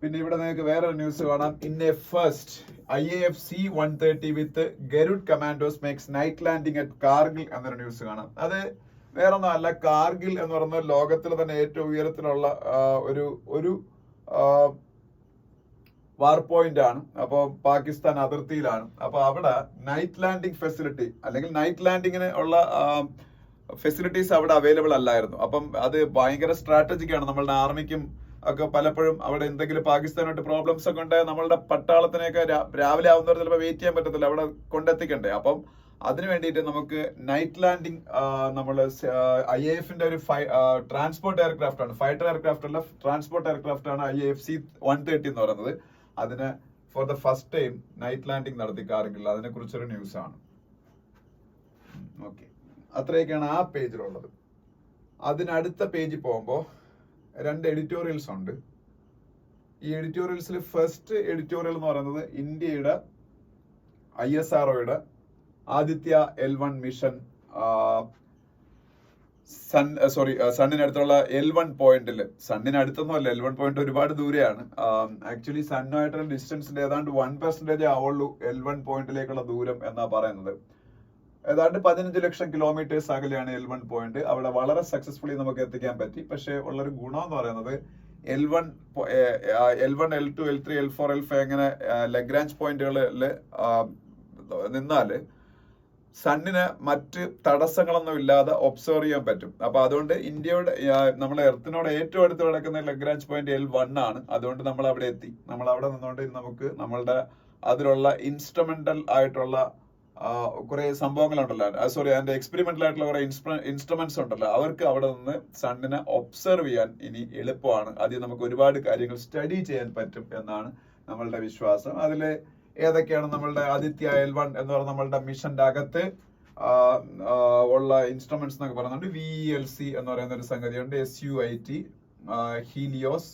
പിന്നെ ഇവിടെ നിങ്ങൾക്ക് വേറൊരു ന്യൂസ് കാണാം. In A first IAF C-130 with Garud commandos makes night landing at Kargil എന്നൊരു ന്യൂസ് കാണാം. അത് വേറൊന്നും അല്ല, കാർഗിൽ എന്ന് പറയുന്നത് ലോകത്തിലെ തന്നെ ഏറ്റവും ഉയരത്തിലുള്ള ഒരു വാർ പോയിന്റ് ആണ്. അപ്പോൾ പാകിസ്ഥാൻ അതിർത്തിയിലാണ്. അപ്പൊ അവിടെ നൈറ്റ് ലാൻഡിംഗ് ഫെസിലിറ്റി അല്ലെങ്കിൽ നൈറ്റ് ലാൻഡിങ്ങിന് ഉള്ള ഫെസിലിറ്റീസ് അവിടെ അവൈലബിൾ അല്ലായിരുന്നു. അപ്പം അത് ഭയങ്കര സ്ട്രാറ്റജിക് ആണ്. നമ്മളുടെ ആർമിക്കും ഒക്കെ പലപ്പോഴും അവിടെ എന്തെങ്കിലും പാകിസ്ഥാനായിട്ട് പ്രോബ്ലംസ് ഒക്കെ ഉണ്ടായാൽ നമ്മളുടെ പട്ടാളത്തിനെയൊക്കെ രാവിലെ ആവുന്നവർ ചിലപ്പോൾ വെയിറ്റ് ചെയ്യാൻ പറ്റത്തില്ല, അവിടെ കൊണ്ടെത്തിക്കണ്ടേ. അപ്പം അതിനു വേണ്ടിയിട്ട് നമുക്ക് നൈറ്റ് ലാൻഡിംഗ് നമ്മൾ IAFന്റെ ഒരു ട്രാൻസ്പോർട്ട് എയർക്രാഫ്റ്റ് ആണ്, ഫൈറ്റർ എയർക്രാഫ്റ്റ് അല്ല, ട്രാൻസ്പോർട്ട് എയർക്രാഫ്റ്റ് ആണ് IAF C-130 എന്ന് പറയുന്നത്. അതിന് for the first time night landing നടത്തി കാർഗിൽ. അതിനെ കുറിച്ചൊരു ന്യൂസ് ആണ്. ഓക്കെ, അത്രയൊക്കെയാണ് ആ പേജിലുള്ളത്. അതിനടുത്ത പേജിൽ പോകുമ്പോൾ 2 എഡിറ്റോറിയൽസ് ഉണ്ട്. ഈ എഡിറ്റോറിയൽസിൽ ഫസ്റ്റ് എഡിറ്റോറിയൽ എന്ന് പറയുന്നത് ഇന്ത്യയുടെ ISROയുടെ ആദിത്യ L1 മിഷൻ സണ്ണിനടുത്തുള്ള L1 പോയിന്റിൽ, സണ്ണിനടുത്തൊന്നും അല്ല, L1 പോയിന്റ് ഒരുപാട് ദൂരെയാണ്. ആക്ച്വലി സണ്ണുമായിട്ടുള്ള ഡിസ്റ്റൻസിന്റെ ഏതാണ്ട് 1% ആവുള്ളൂ L1 പോയിന്റിലേക്കുള്ള ദൂരം എന്നാ പറയുന്നത്. ഏതാണ്ട് 15 ലക്ഷം കിലോമീറ്റേഴ്സ് അകലെയാണ് L1 പോയിന്റ്. അവിടെ വളരെ സക്സസ്ഫുള്ളി നമുക്ക് എത്തിക്കാൻ പറ്റി. പക്ഷെ ഉള്ളൊരു ഗുണം എന്ന് പറയുന്നത് L1, L2, L3, L4, L5 അങ്ങനെ ലഗ്രാഞ്ച് പോയിന്റുകളിൽ നിന്നാല് സണ്ണിന് മറ്റ് തടസ്സങ്ങളൊന്നും ഇല്ലാതെ ഒബ്സർവ് ചെയ്യാൻ പറ്റും. അപ്പൊ അതുകൊണ്ട് ഇന്ത്യയുടെ നമ്മളെ എർത്തിനോട് ഏറ്റവും അടുത്ത് കിടക്കുന്ന ലഗ്രാഞ്ച് പോയിന്റ് L1 ആണ്. അതുകൊണ്ട് നമ്മൾ അവിടെ എത്തി. നമ്മൾ അവിടെ നിന്നുകൊണ്ട് നമുക്ക് നമ്മളുടെ അതിലുള്ള ഇൻസ്ട്രുമെന്റൽ ആയിട്ടുള്ള കുറെ സംഭവങ്ങളുണ്ടല്ലോ, അതിന്റെ എക്സ്പെരിമെന്റൽ ആയിട്ടുള്ള കുറെ ഇൻസ്ട്രുമെന്റ്സ് ഉണ്ടല്ലോ, അവർക്ക് അവിടെ നിന്ന് സണ്ണിനെ ഒബ്സർവ് ചെയ്യാൻ ഇനി എളുപ്പമാണ്. ആദ്യം നമുക്ക് ഒരുപാട് കാര്യങ്ങൾ സ്റ്റഡി ചെയ്യാൻ പറ്റും എന്നാണ് നമ്മളുടെ വിശ്വാസം. അതില് ഏതൊക്കെയാണ് നമ്മളുടെ ആദിത്യ L1 എന്ന് പറയുന്ന നമ്മളുടെ മിഷന്റെ അകത്ത് ഉള്ള ഇൻസ്ട്രുമെന്റ്സ് എന്നൊക്കെ പറയുന്നുണ്ട്. VELC എന്ന് പറയുന്ന ഒരു സംഗതിയുണ്ട്, SUIT, ഹീലിയോസ്,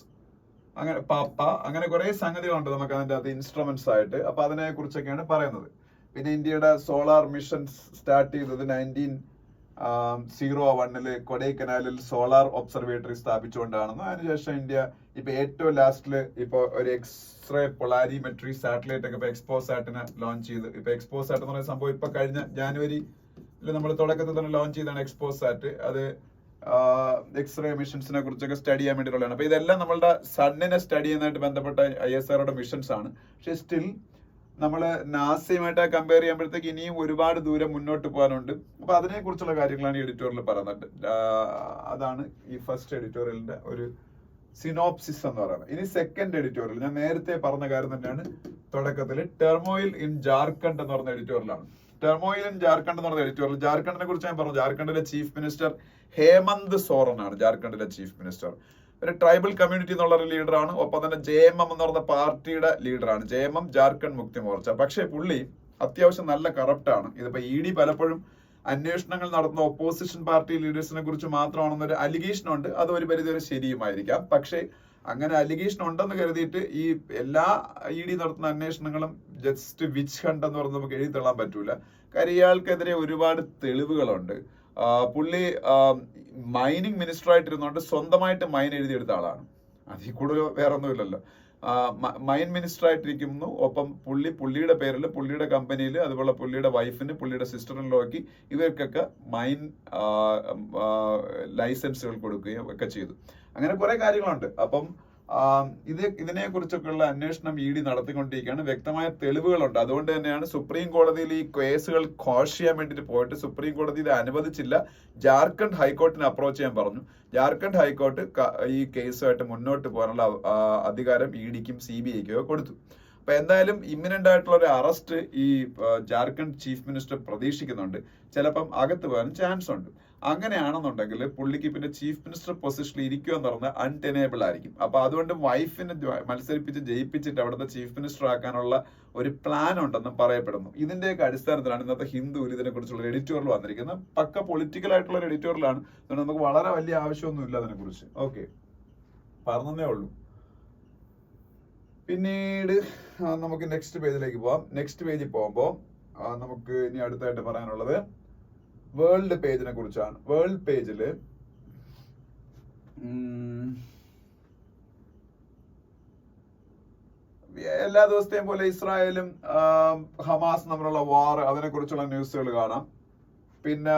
അങ്ങനെ പാപ്പ, അങ്ങനെ കുറെ സംഗതികളുണ്ട് നമുക്ക് അതിന്റെ അകത്ത് ഇൻസ്ട്രുമെന്റ്സ് ആയിട്ട്. അപ്പൊ അതിനെ കുറിച്ചൊക്കെയാണ് പറയുന്നത്. പിന്നെ ഇന്ത്യയുടെ സോളാർ മിഷൻ സ്റ്റാർട്ട് ചെയ്തത് 1901 കൊടൈക്കനാലിൽ സോളാർ ഒബ്സർവേറ്ററി സ്ഥാപിച്ചുകൊണ്ടാണെന്ന്. അതിനുശേഷം ഇന്ത്യ ഇപ്പൊ ഏറ്റവും ലാസ്റ്റില് ഇപ്പൊ ഒരു എക്സ്റേ പൊളാരിമെട്രി സാറ്റലൈറ്റ് ഒക്കെ ഇപ്പൊ എക്സ്പോസാറ്റിനെ ലോഞ്ച് ചെയ്ത്. ഇപ്പൊ എക്സ്പോസാറ്റ് എന്ന് പറയുന്ന സംഭവം ഇപ്പൊ കഴിഞ്ഞ ജാനുവരിയിൽ നമ്മൾ തുടക്കത്തിൽ തന്നെ ലോഞ്ച് ചെയ്താണ് എക്സ്പോസാറ്റ്. അത് എക്സ്റേ മിഷൻസിനെ കുറിച്ചൊക്കെ സ്റ്റഡി ചെയ്യാൻ വേണ്ടിയിട്ടുള്ളതാണ്. അപ്പൊ ഇതെല്ലാം നമ്മളുടെ സണ്ണിനെ സ്റ്റഡി ചെയ്യുന്നതായിട്ട് ബന്ധപ്പെട്ട ISROയുടെ മിഷൻസ് ആണ്. പക്ഷെ സ്റ്റിൽ നമ്മള് നാസയുമായിട്ട് കമ്പയർ ചെയ്യുമ്പോഴത്തേക്ക് ഇനിയും ഒരുപാട് ദൂരം മുന്നോട്ട് പോകാനുണ്ട്. അപ്പൊ അതിനെ കുറിച്ചുള്ള കാര്യങ്ങളാണ് ഈ എഡിറ്റോറിയൽ പറയുന്നത്. അതാണ് ഈ ഫസ്റ്റ് എഡിറ്റോറിയലിന്റെ ഒരു സിനോപ്സിസ് എന്ന് പറയുന്നത്. ഇനി സെക്കൻഡ് എഡിറ്റോറിയൽ ഞാൻ നേരത്തെ പറഞ്ഞ കാര്യം തന്നെയാണ് തുടക്കത്തിൽ. ടെർമോയിൽ ഇൻ ജാർഖണ്ഡ് എന്ന് പറഞ്ഞ എഡിറ്റോറിയലാണ്. ടെർമോയിൽ ഇൻ ജാർഖണ്ഡ് എന്ന് പറഞ്ഞ എഡിറ്റോറിയൽ, ജാർഖണ്ഡിനെ കുറിച്ച് ഞാൻ പറഞ്ഞു. ജാർഖണ്ഡിലെ ചീഫ് മിനിസ്റ്റർ ഹേമന്ത് സോറൻ ആണ് ജാർഖണ്ഡിലെ ചീഫ് മിനിസ്റ്റർ. ഒരു ട്രൈബൽ കമ്മ്യൂണിറ്റി എന്നുള്ള ഒരു ലീഡറാണ്. ഒപ്പം തന്നെ JMM എന്ന് പറഞ്ഞ പാർട്ടിയുടെ ലീഡറാണ്, JMM, ജാർഖണ്ഡ് മുക്തി മോർച്ച. പക്ഷേ പുള്ളി അത്യാവശ്യം നല്ല കറപ്റ്റ് ആണ്. ഇതിപ്പോ ED പലപ്പോഴും അന്വേഷണങ്ങൾ നടത്തുന്ന ഒപ്പോസിഷൻ പാർട്ടി ലീഡേഴ്സിനെ കുറിച്ച് മാത്രമാണെന്നൊരു അലിഗേഷൻ ഉണ്ട്. അത് ഒരു പരിധിവരെ ശരിയുമായിരിക്കാം. പക്ഷേ അങ്ങനെ അലിഗേഷൻ ഉണ്ടെന്ന് കരുതിയിട്ട് ഈ എല്ലാ ED നടത്തുന്ന അന്വേഷണങ്ങളും ജസ്റ്റ് വിച്ച് ഹണ്ട് എന്ന് പറഞ്ഞ് നമുക്ക് എഴുതി തള്ളാൻ പറ്റൂല. കാര്യം ഇയാൾക്കെതിരെ ഒരുപാട് തെളിവുകളുണ്ട്. പുള്ളി മൈനിങ് മിനിസ്റ്റർ ആയിട്ടിരുന്നോണ്ട് സ്വന്തമായിട്ട് മൈൻ എഴുതിയെടുത്ത ആളാണ്. അതിൽ കൂടുതൽ വേറെ ഒന്നുമില്ലല്ലോ. മൈൻ മിനിസ്റ്റർ ആയിട്ടിരിക്കുന്നു. ഒപ്പം പുള്ളിയുടെ പേരിൽ, പുള്ളിയുടെ കമ്പനിയിൽ, അതുപോലെ പുള്ളിയുടെ വൈഫിന്, പുള്ളിയുടെ സിസ്റ്ററിൻ ലോക്ക് ഇവർക്കൊക്കെ മൈൻ ലൈസൻസുകൾ കൊടുക്കുകയും ഒക്കെ ചെയ്തു. അങ്ങനെ കുറെ കാര്യങ്ങളുണ്ട്. അപ്പം ഇതിനെ കുറിച്ചൊക്കെയുള്ള അന്വേഷണം ED നടത്തിക്കൊണ്ടിരിക്കുകയാണ്. വ്യക്തമായ തെളിവുകളുണ്ട്. അതുകൊണ്ട് തന്നെയാണ് സുപ്രീം കോടതിയിൽ ഈ കേസുകൾ ക്വാഷ് ചെയ്യാൻ വേണ്ടിയിട്ട് പോയിട്ട് സുപ്രീം കോടതി ഇത് അനുവദിച്ചില്ല. ജാർഖണ്ഡ് ഹൈക്കോർട്ടിനെ അപ്രോച്ച് ചെയ്യാൻ പറഞ്ഞു. ജാർഖണ്ഡ് ഹൈക്കോർട്ട് ഈ കേസുമായിട്ട് മുന്നോട്ട് പോകാനുള്ള അധികാരം EDക്കും CBIക്കും കൊടുത്തു. അപ്പൊ എന്തായാലും ഇമ്മിനന്റ് ആയിട്ടുള്ള ഒരു അറസ്റ്റ് ഈ ജാർഖണ്ഡ് ചീഫ് മിനിസ്റ്റർ പ്രതീക്ഷിക്കുന്നുണ്ട്. ചിലപ്പം അകത്ത് പോകാനും ചാൻസ് ഉണ്ട്. അങ്ങനെയാണെന്നുണ്ടെങ്കിൽ പുള്ളിക്ക് പിന്നെ ചീഫ് മിനിസ്റ്റർ പൊസിഷനിൽ ഇരിക്കുക എന്ന് പറഞ്ഞാൽ അൺടെനേബിൾ ആയിരിക്കും. അപ്പൊ അതുകൊണ്ട് വൈഫിനെ മത്സരിപ്പിച്ച് ജയിപ്പിച്ചിട്ട് അവിടുത്തെ ചീഫ് മിനിസ്റ്റർ ആക്കാനുള്ള ഒരു പ്ലാൻ ഉണ്ടെന്ന് പറയപ്പെടുന്നു. ഇതിന്റെയൊക്കെ അടിസ്ഥാനത്തിലാണ് ഇന്നത്തെ ഹിന്ദുവിൽ ഇതിനെ കുറിച്ചുള്ള എഡിറ്റോറിയൽ വന്നിരിക്കുന്നത്. പക്ക പൊളിറ്റിക്കൽ ആയിട്ടുള്ള ഒരു എഡിറ്റോറിയലാണ്. അതുകൊണ്ട് നമുക്ക് വളരെ വലിയ ആവശ്യമൊന്നും ഇല്ല അതിനെ കുറിച്ച്. ഓക്കെ, പറഞ്ഞതേ ഉള്ളൂ. പിന്നീട് നമുക്ക് നെക്സ്റ്റ് പേജിലേക്ക് പോവാം. നെക്സ്റ്റ് പേജിൽ പോകുമ്പോൾ നമുക്ക് ഇനി അടുത്തായിട്ട് പറയാനുള്ളത് വേൾഡ് പേജിനെ കുറിച്ചാണ്. വേൾഡ് പേജില് എല്ലാ ദിവസത്തെയും പോലെ ഇസ്രായേലും ഹമാസ് തമ്മിലുള്ള വാർ, അതിനെ കുറിച്ചുള്ള ന്യൂസുകൾ കാണാം. പിന്നെ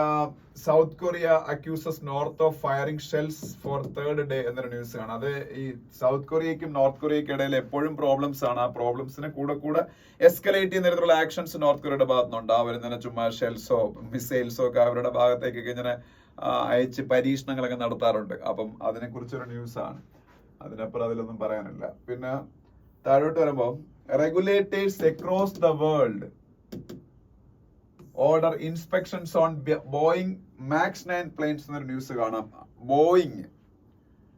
South Korea accuses North of firing shells for third day എന്നൊരു ന്യൂസ് കാണാം. അത് ഈ സൗത്ത് കൊറിയയ്ക്കും നോർത്ത് കൊറിയയ്ക്കും ഇടയിൽ എപ്പോഴും പ്രോബ്ലംസ് ആണ്. ആ പ്രോബ്ലംസിനെ കൂടെ എസ്കലേറ്റ് ചെയ്യുന്ന തരത്തിലുള്ള ആക്ഷൻസ് നോർത്ത് കൊറിയയുടെ ഭാഗത്തുനിന്നുണ്ട്. അവരിങ്ങനെ ചുമ്മാ ഷെൽസോ മിസൈൽസോ ഒക്കെ അവരുടെ ഭാഗത്തേക്കൊക്കെ ഇങ്ങനെ അയച്ച് പരീക്ഷണങ്ങളൊക്കെ നടത്താറുണ്ട്. അപ്പം അതിനെക്കുറിച്ചൊരു ന്യൂസാണ്. അതിനപ്പുറം അതിലൊന്നും പറയാനില്ല. പിന്നെ താഴോട്ട് വരുമ്പോൾ regulators across the world order inspections on Boeing Max 9 planes എന്നൊരു ന്യൂസ് കാണാം. ബോയിങ്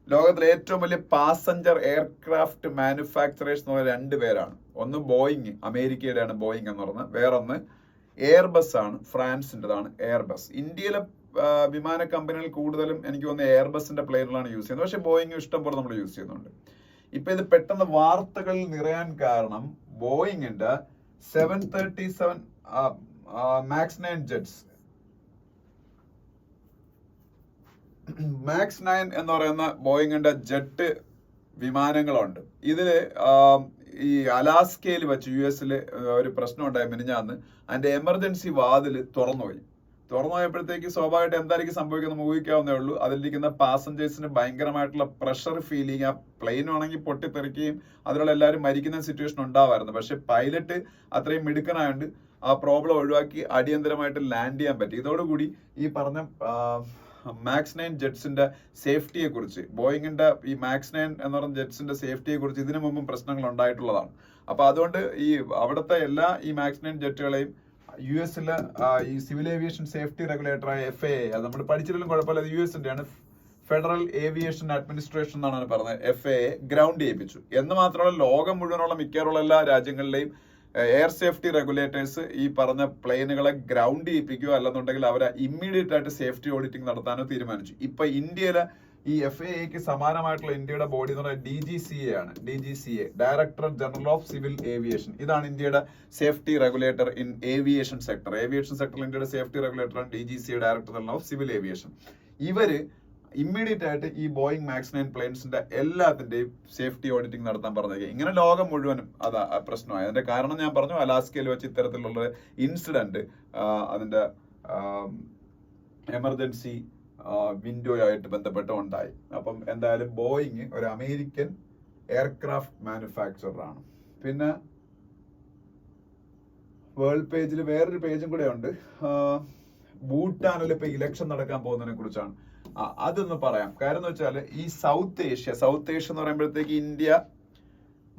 ലോകത്തിലെ ഏറ്റവും വലിയ പാസഞ്ചർ എയർക്രാഫ്റ്റ് മാനുഫാക്ചറേഴ്സ് എന്ന് പറയുന്ന 2 പേരാണ്. ഒന്ന് ബോയിങ്, അമേരിക്കയുടെയാണ് ബോയിങ് എന്ന് പറയുന്നത്. വേറൊന്ന് എയർബസ് ആണ്, ഫ്രാൻസിൻ്റെതാണ് എയർബസ്. ഇന്ത്യയിലെ വിമാന കമ്പനികൾ കൂടുതലും എനിക്ക് തോന്നുന്നത് എയർബസിന്റെ പ്ലെയിനുകളാണ് യൂസ് ചെയ്യുന്നത്. പക്ഷെ ബോയിങ് ഇഷ്ടം പോലെ നമ്മൾ യൂസ് ചെയ്യുന്നുണ്ട്. ഇപ്പൊ ഇത് പെട്ടെന്ന് വാർത്തകളിൽ നിറയാൻ കാരണം ബോയിങ്ങിന്റെ 737 മാക്സ് 9 ജെറ്റ്സ്, മാക്സ് 9 എന്ന് പറയുന്ന ബോയിങ്ങിന്റെ ജെറ്റ് വിമാനങ്ങളുണ്ട്. ഇതില് ഈ അലാസ്കയിൽ വെച്ച് US ഒരു പ്രശ്നം ഉണ്ടായി മിനിഞ്ഞാന്ന്. അതിന്റെ എമർജൻസി വാതില് തുറന്നുപോയി. തുറന്നുപോയപ്പോഴത്തേക്ക് സ്വാഭാവികമായിട്ട് എന്തായിരിക്കും സംഭവിക്കുന്നത് ഊഹിക്കാവുന്നേ ഉള്ളൂ. അതിലിരിക്കുന്ന പാസഞ്ചേഴ്സിന് ഭയങ്കരമായിട്ടുള്ള പ്രഷർ ഫീൽ ചെയ്യും. ആ പ്ലെയിൻ ആണെങ്കിൽ പൊട്ടിത്തെറിക്കുകയും അതിലുള്ള എല്ലാവരും മരിക്കുന്ന സിറ്റുവേഷൻ ഉണ്ടാവായിരുന്നു. പക്ഷെ പൈലറ്റ് അത്രയും മിടുക്കനായോണ്ട് ആ പ്രോബ്ലം ഒഴിവാക്കി അടിയന്തരമായിട്ട് ലാൻഡ് ചെയ്യാൻ പറ്റി. ഇതോടുകൂടി ഈ പറഞ്ഞ മാക്സ് 9 ജെറ്റ്സിന്റെ സേഫ്റ്റിയെ കുറിച്ച്, ബോയിങ്ങിന്റെ ഈ മാക്സ് 9 എന്ന് പറയുന്ന ജെറ്റ്സിന്റെ സേഫ്റ്റിയെ കുറിച്ച് ഇതിനു മുമ്പും പ്രശ്നങ്ങൾ ഉണ്ടായിട്ടുള്ളതാണ്. അപ്പൊ അതുകൊണ്ട് ഈ അവിടുത്തെ എല്ലാ ഈ മാക്സ് 9 ജെറ്റുകളെയും US ഈ സിവിൽ ഏവിയേഷൻ സേഫ്റ്റി റെഗുലേറ്ററായ FAA, അത് നമ്മൾ പഠിച്ചില്ലെങ്കിലും കുഴപ്പമില്ല, US ആണ്, ഫെഡറൽ ഏവിയേഷൻ അഡ്മിനിസ്ട്രേഷൻ എന്നാണ് പറഞ്ഞത്, FAA ഗ്രൗണ്ട് ചെയ്യിപ്പിച്ചു. എന്ന് മാത്രമല്ല ലോകം മുഴുവനുള്ള മിക്കവാറുള്ള എല്ലാ രാജ്യങ്ങളിലെയും എയർ സേഫ്റ്റി റെഗുലേറ്റേഴ്സ് ഈ പറഞ്ഞ പ്ലെയിനുകളെ ഗ്രൗണ്ട് ചെയ്യിപ്പിക്കുകയോ അല്ലെന്നുണ്ടെങ്കിൽ അവരെ ഇമ്മീഡിയറ്റ് ആയിട്ട് സേഫ്റ്റി ഓഡിറ്റിംഗ് നടത്താനോ തീരുമാനിച്ചു. ഇപ്പൊ ഇന്ത്യയിലെ ഈ FAAക്ക് സമാനമായിട്ടുള്ള ഇന്ത്യയുടെ ബോഡി എന്ന് പറയുന്നത് DGCA ആണ്. DGCA, director general of civil aviation. ഇതാണ് ഇന്ത്യയുടെ safety regulator in aviation sector. Aviation സെക്ടറിൽ ഇന്ത്യയുടെ സേഫ്റ്റി റെഗുലേറ്റർ ആണ് DGCA, director general of civil aviation. ഇവര് ഇമ്മീഡിയറ്റ് ആയിട്ട് ഈ ബോയിങ് മാക്സ് 9 പ്ലെയിൻസിന്റെ എല്ലാത്തിന്റെയും സേഫ്റ്റി ഓഡിറ്റിംഗ് നടത്താൻ പറഞ്ഞേക്കുക. ഇങ്ങനെ ലോകം മുഴുവനും അതാ പ്രശ്നമായി. അതിന്റെ കാരണം ഞാൻ പറഞ്ഞു, അലാസ്കയിൽ വെച്ച് ഇത്തരത്തിലുള്ള ഇൻസിഡന്റ് അതിന്റെ എമർജൻസി വിൻഡോ ആയിട്ട് ബന്ധപ്പെട്ട് ഉണ്ടായി. അപ്പം എന്തായാലും ബോയിങ് ഒരു അമേരിക്കൻ എയർക്രാഫ്റ്റ് മാനുഫാക്ചറർ ആണ്. പിന്നെ വേൾഡ് പേജിൽ വേറൊരു പേജും കൂടെ ഉണ്ട്. ഭൂട്ടാനിൽ ഇപ്പൊ ഇലക്ഷൻ നടക്കാൻ പോകുന്നതിനെ കുറിച്ചാണ്. അതൊന്ന് പറയാം. കാര്യം എന്ന് വെച്ചാൽ ഈ സൗത്ത് ഏഷ്യ എന്ന് പറയുമ്പോഴത്തേക്ക് ഇന്ത്യ,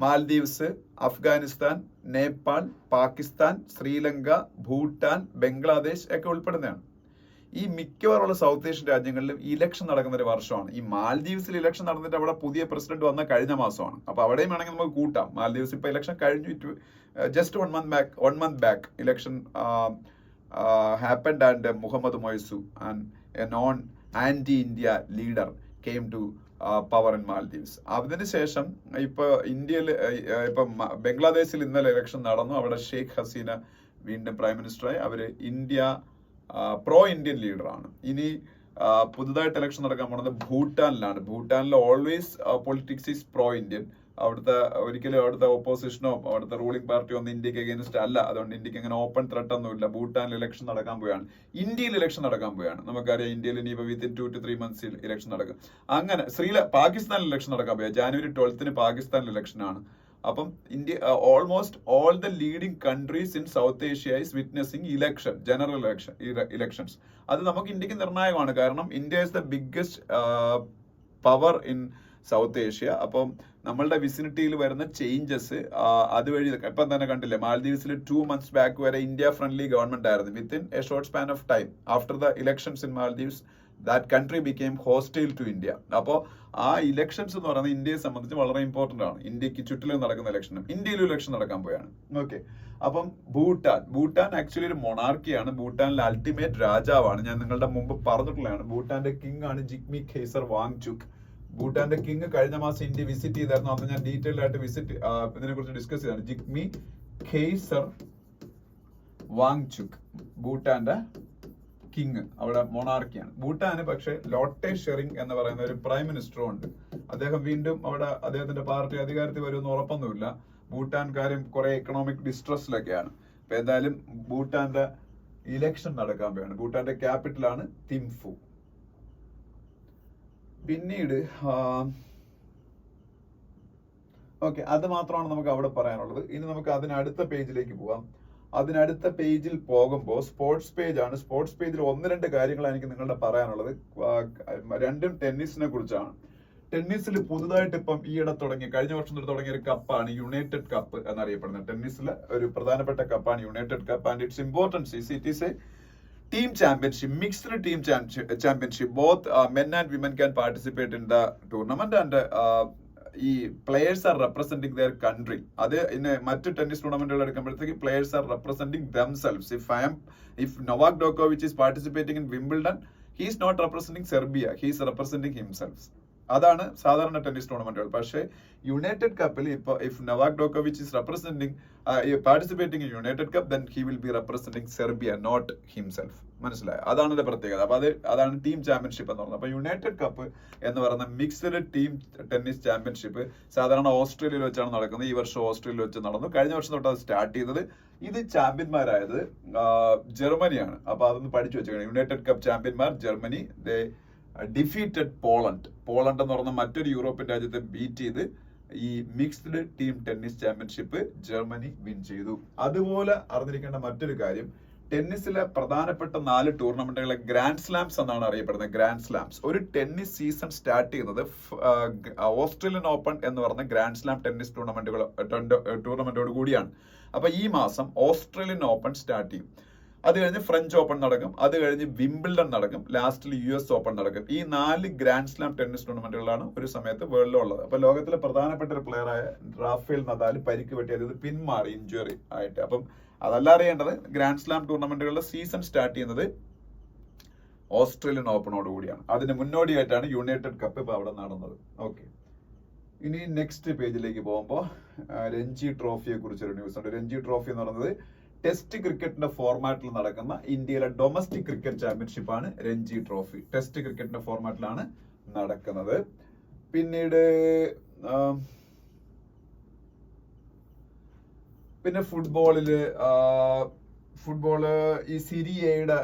മാൽദീവ്സ്, അഫ്ഗാനിസ്ഥാൻ, നേപ്പാൾ, പാകിസ്ഥാൻ, ശ്രീലങ്ക, ഭൂട്ടാൻ, ബംഗ്ലാദേശ് ഒക്കെ ഉൾപ്പെടുന്നതാണ്. ഈ മിക്കവാറുള്ള സൗത്ത് ഏഷ്യൻ രാജ്യങ്ങളിലും ഇലക്ഷൻ നടക്കുന്ന ഒരു വർഷമാണ്. ഈ മാൽദീവ്സിൽ ഇലക്ഷൻ നടന്നിട്ട് അവിടെ പുതിയ പ്രസിഡന്റ് വന്ന കഴിഞ്ഞ മാസമാണ്. അപ്പൊ അവിടെയും വേണമെങ്കിൽ നമുക്ക് കൂട്ടാം. മാൽദീവ്സ് ഇപ്പൊ ഇലക്ഷൻ കഴിഞ്ഞു, just 1 month back election happened and Muhammad Moisu and a non-anti-India leader came to power in Maldives. അതിനുശേഷം ഇപ്പൊ ഇന്ത്യയിൽ ഇപ്പൊ ബംഗ്ലാദേശിൽ ഇന്നലെ ഇലക്ഷൻ നടന്നു. അവിടെ ഷെയ്ഖ് ഹസീന വീണ്ടും പ്രൈം മിനിസ്റ്ററായി. അവര് പ്രോ ഇന്ത്യൻ ലീഡറാണ്. ഇനി പുതുതായിട്ട് ഇലക്ഷൻ നടക്കാൻ പോകുന്നത് ഭൂട്ടാനിലാണ്. ഭൂട്ടാനിൽ always politics is pro Indian. ഒരിക്കലും അവിടുത്തെ ഓപ്പോസിഷനോ അവിടുത്തെ റൂളിംഗ് പാർട്ടിയോ ഒന്നും ഇന്ത്യക്ക് അഗേൻസ്റ്റ് അല്ല. അതുകൊണ്ട് ഇന്ത്യക്ക് അങ്ങനെ ഓപ്പൺ ത്രെട്ട് ഒന്നുമില്ല. ഭൂട്ടാനിൽ ഇലക്ഷൻ നടക്കാൻ പോവുകയാണ്. ഇന്ത്യയിൽ ഇലക്ഷൻ നടക്കാൻ പോവുകയാണ്. നമുക്കറിയാം ഇന്ത്യയിൽ ഇനിയിപ്പോൾ വിത്തിൻ 2 to 3 months ഇലക്ഷൻ നടക്കും. അങ്ങനെ പാകിസ്ഥാനിൽ ഇലക്ഷൻ നടക്കാൻ പോവുക. January 12th പാകിസ്ഥാനിൽ ഇലക്ഷൻ ആണ്. അപ്പം India almost all the leading countries in South Asia is witnessing election, general elections. അത് നമുക്ക് ഇന്ത്യക്ക് നിർണായകമാണ്. കാരണം India is the biggest power in South Asia. അപ്പം നമ്മളുടെ വിസിനിറ്റിയിൽ വരുന്ന ചേഞ്ചസ് അതുവഴി ഇപ്പം തന്നെ കണ്ടില്ലേ, മാൽദീവ്സിൽ 2 months back വരെ ഇന്ത്യ ഫ്രണ്ട്ലി ഗവൺമെന്റ് ആയിരുന്നു. Within a short span of time after the elections in Maldives that country became hostile to India. അപ്പോൾ ആ ഇലക്ഷൻസ് എന്ന് പറയുന്നത് ഇന്ത്യയെ സംബന്ധിച്ച് വളരെ ഇമ്പോർട്ടന്റ് ആണ്. ഇന്ത്യക്ക് ചുറ്റിലും നടക്കുന്ന ഇലക്ഷനും ഇന്ത്യയിലും ഇലക്ഷൻ നടക്കാൻ പോയാണ്. ഓക്കെ, അപ്പം ഭൂട്ടാൻ ആക്ച്വലി ഒരു മൊണാർക്കിയാണ്. ഭൂട്ടാനിലെ അൾട്ടിമേറ്റ് രാജാവാണ്. ഞാൻ നിങ്ങളുടെ മുമ്പ് പറഞ്ഞിട്ടുള്ളതാണ്. ഭൂട്ടാന്റെ കിങ് ആണ് ജിഗ്മി ഖേസർ വാങ്ചുക്. ഭൂട്ടാന്റെ കിങ് കഴിഞ്ഞ മാസം ഇന്ത്യ വിസിറ്റ് ചെയ്തായിരുന്നു. അന്ന് ഞാൻ ഡീറ്റെയിൽ ആയിട്ട് ഇതിനെ കുറിച്ച് ഡിസ്കസ് ചെയ്താണ്. ജിഗ്മി ഖേസർ വാങ്ചുക് ഭൂട്ടാന്റെ കിങ്, അവിടെ മൊണാർക്കിയാണ്. ഭൂട്ടാന് പക്ഷേ ലോട്ടെ ഷെറിംഗ് എന്ന് പറയുന്ന ഒരു പ്രൈം മിനിസ്റ്ററും ഉണ്ട്. അദ്ദേഹം വീണ്ടും അവിടെ അദ്ദേഹത്തിന്റെ പാർട്ടി അധികാരത്തിൽ വരുമെന്ന് ഉറപ്പൊന്നുമില്ല. ഭൂട്ടാൻകാരും കുറെ എക്കണോമിക് ഡിസ്ട്രസ്സിലൊക്കെയാണ്. അപ്പൊ എന്തായാലും ഭൂട്ടാന്റെ ഇലക്ഷൻ നടക്കാൻ പോവുകയാണ്. ഭൂട്ടാന്റെ ക്യാപിറ്റലാണ് തിംഫു. പിന്നീട് ഓക്കെ, അത് മാത്രമാണ് നമുക്ക് അവിടെ പറയാനുള്ളത്. ഇനി നമുക്ക് അതിനടുത്ത പേജിലേക്ക് പോവാം. അതിനടുത്ത പേജിൽ പോകുമ്പോൾ സ്പോർട്സ് പേജ് ആണ്. സ്പോർട്സ് പേജിൽ 1-2 കാര്യങ്ങളാണ് എനിക്ക് നിങ്ങളുടെ പറയാനുള്ളത്. രണ്ടും ടെന്നീസിനെ കുറിച്ചാണ്. ടെന്നീസിൽ പുതുതായിട്ട് ഇപ്പം ഈയിടെ കഴിഞ്ഞ വർഷം തൊട്ട് തുടങ്ങിയ ഒരു കപ്പാണ് യുണൈറ്റഡ് കപ്പ് എന്നറിയപ്പെടുന്നത്. ടെന്നീസിലെ ഒരു പ്രധാനപ്പെട്ട കപ്പാണ് united cup. And its importance it is a team championship, mixed team championship. Both men and women can participate in the tournament, and ഈ players are representing their country. അത് മറ്റു ടെന്നീസ് ടൂർണമെന്റുകൾ എടുക്കുമ്പോഴത്തേക്ക് players are representing themselves. If Novak ഡോക്കോവിച്ച് is participating in Wimbledon, he is not representing Serbia, he is representing himself. അതാണ് സാധാരണ tennis ടൂർണമെന്റുകൾ. പക്ഷേ യുണൈറ്റഡ് കപ്പിൽ ഇപ്പൊ ഇഫ് നൊവാക് ഡോക്കോവിച്ച് is representing participating in united cup, then he will be representing Serbia, not himself. മനസ്സിലായോ? അതാണ് ഇതിന്റെ പ്രത്യേകത. അപ്പൊ അതാണ് ടീം ചാമ്പ്യൻഷിപ്പ് എന്ന് പറയുന്നത്. അപ്പൊ യുണൈറ്റഡ് കപ്പ് എന്ന് പറയുന്ന മിക്സ്ഡ് ടീം ടെന്നീസ് ചാമ്പ്യൻഷിപ്പ് സാധാരണ ഓസ്ട്രേലിയയിൽ വെച്ചാണ് നടക്കുന്നത്. ഈ വർഷം ഓസ്ട്രേലിയയിൽ വെച്ച് നടന്നു. കഴിഞ്ഞ വർഷം തൊട്ട് അത് സ്റ്റാർട്ട് ചെയ്തത്. ഇത് ചാമ്പ്യന്മാരായത് ജർമ്മനിയാണ്. അപ്പൊ അതൊന്ന് പഠിച്ചു വെച്ചേക്കണം. യുണൈറ്റഡ് കപ്പ് ചാമ്പ്യന്മാർ ജർമ്മനി. ഡിഫീറ്റഡ് പോളണ്ട് എന്ന് പറഞ്ഞ മറ്റൊരു യൂറോപ്യൻ രാജ്യത്തെ ബീറ്റ് ചെയ്ത് ഈ mixed team tennis championship Germany win ചെയ്തു. അതുപോലെ അറിഞ്ഞിരിക്കേണ്ട മറ്റൊരു കാര്യം, ടെന്നീസിലെ പ്രധാനപ്പെട്ട 4 ടൂർണമെന്റുകളെ ഗ്രാൻഡ് സ്ലാംസ് എന്നാണ് അറിയപ്പെടുന്നത്. Grand slams. ഒരു ടെന്നീസ് സീസൺ സ്റ്റാർട്ട് ചെയ്യുന്നത് ഓസ്ട്രേലിയൻ ഓപ്പൺ എന്ന് പറഞ്ഞ ഗ്രാൻഡ് സ്ലാം ടെന്നീസ് ടൂർണമെന്റോട് കൂടിയാണ്. അപ്പൊ ഈ മാസം ഓസ്ട്രേലിയൻ ഓപ്പൺ സ്റ്റാർട്ട് ചെയ്യും. അത് കഴിഞ്ഞ് ഫ്രഞ്ച് ഓപ്പൺ നടക്കും. അത് കഴിഞ്ഞ് വിംബിൾഡൺ നടക്കും. ലാസ്റ്റിൽ US ഓപ്പൺ നടക്കും. ഈ 4 ഗ്രാൻഡ് സ്ലാം ടെന്നീസ് ടൂർണമെന്റുകളാണ് ഒരു സമയത്ത് വേൾഡിലുള്ളത്. അപ്പൊ ലോകത്തിലെ പ്രധാനപ്പെട്ട ഒരു പ്ലെയറായ റാഫേൽ നദാൽ പരിക്ക് പറ്റിയത് പിന്മാറി, ഇഞ്ചുറി ആയിട്ട്. അപ്പം അതല്ല അറിയേണ്ടത്, ഗ്രാൻഡ് സ്ലാം ടൂർണമെന്റുകളുടെ സീസൺ സ്റ്റാർട്ട് ചെയ്യുന്നത് ഓസ്ട്രേലിയൻ ഓപ്പണോട് കൂടിയാണ്. അതിന് മുന്നോടിയായിട്ടാണ് യുണൈറ്റഡ് കപ്പ് ഇപ്പൊ അവിടെ നടന്നത്. ഓക്കെ, ഇനി നെക്സ്റ്റ് പേജിലേക്ക് പോകുമ്പോൾ രഞ്ജി ട്രോഫിയെ കുറിച്ചൊരു ന്യൂസ് ഉണ്ട്. രഞ്ജി ട്രോഫി എന്ന് പറയുന്നത് ടെസ്റ്റ് ക്രിക്കറ്റിന്റെ ഫോർമാറ്റിൽ നടക്കുന്ന ഇന്ത്യയിലെ ഡൊമസ്റ്റിക് ക്രിക്കറ്റ് ചാമ്പ്യൻഷിപ്പ് ആണ് രഞ്ജി ട്രോഫി. ടെസ്റ്റ് ക്രിക്കറ്റിന്റെ ഫോർമാറ്റിലാണ് നടക്കുന്നത്. പിന്നീട് പിന്നെ ഫുട്ബോള് ഈ സിരിയയുടെ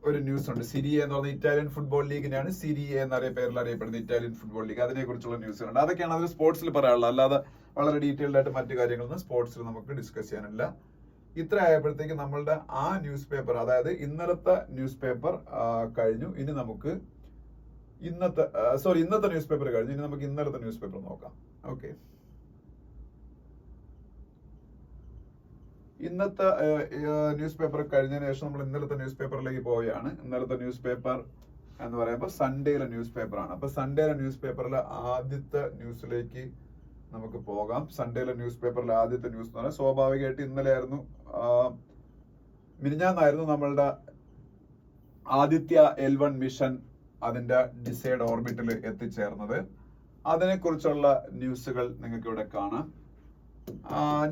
ഒരു ന്യൂസ് ഉണ്ട്. സിരിയ എന്ന് പറഞ്ഞ ഇറ്റാലിയൻ ഫുട്ബോൾ ലീഗിനാണ് സിരിയ എന്ന പേരിൽ അറിയപ്പെടുന്നത്. Italian football league. അതിനെ കുറിച്ചുള്ള ന്യൂസുകളുണ്ട്. അതൊക്കെയാണ് അതിൽ സ്പോർട്സിൽ പറയാനുള്ളത്. അല്ലാതെ വളരെ ഡീറ്റെയിൽഡ് ആയിട്ട് മറ്റു കാര്യങ്ങളൊന്നും സ്പോർട്സിൽ നമുക്ക് ഡിസ്കസ് ചെയ്യാനില്ല. ഇത്ര ആയപ്പോഴത്തേക്ക് നമ്മളുടെ ആ ന്യൂസ് പേപ്പർ, അതായത് ഇന്നലത്തെ ന്യൂസ് പേപ്പർ കഴിഞ്ഞു. ഇനി നമുക്ക് ഇന്നത്തെ ന്യൂസ് പേപ്പർ കഴിഞ്ഞു. ഇനി നമുക്ക് ഇന്നലത്തെ ന്യൂസ് പേപ്പർ നോക്കാം. ഓക്കെ, ഇന്നത്തെ ന്യൂസ് പേപ്പർ കഴിഞ്ഞതിന് ശേഷം നമ്മൾ ഇന്നലത്തെ ന്യൂസ് പേപ്പറിലേക്ക് പോവുകയാണ്. ഇന്നലത്തെ ന്യൂസ് പേപ്പർ എന്ന് പറയുമ്പോൾ സൺഡേയിലെ ന്യൂസ് പേപ്പറാണ്. അപ്പൊ സൺഡേയിലെ ന്യൂസ് പേപ്പറിലെ ആദ്യത്തെ ന്യൂസിലേക്ക് നമുക്ക് പോകാം. സൺഡേയിലെ ന്യൂസ് പേപ്പറിലെ ആദ്യത്തെ ന്യൂസ് എന്ന് പറഞ്ഞാൽ സ്വാഭാവികമായിട്ട് മിനിഞ്ഞാന്നായിരുന്നു നമ്മളുടെ ആദിത്യ L1 മിഷൻ അതിന്റെ ഡിസൈഡ് ഓർബിറ്റിൽ എത്തിച്ചേർന്നത്. അതിനെക്കുറിച്ചുള്ള ന്യൂസുകൾ നിങ്ങൾക്ക് ഇവിടെ കാണാം.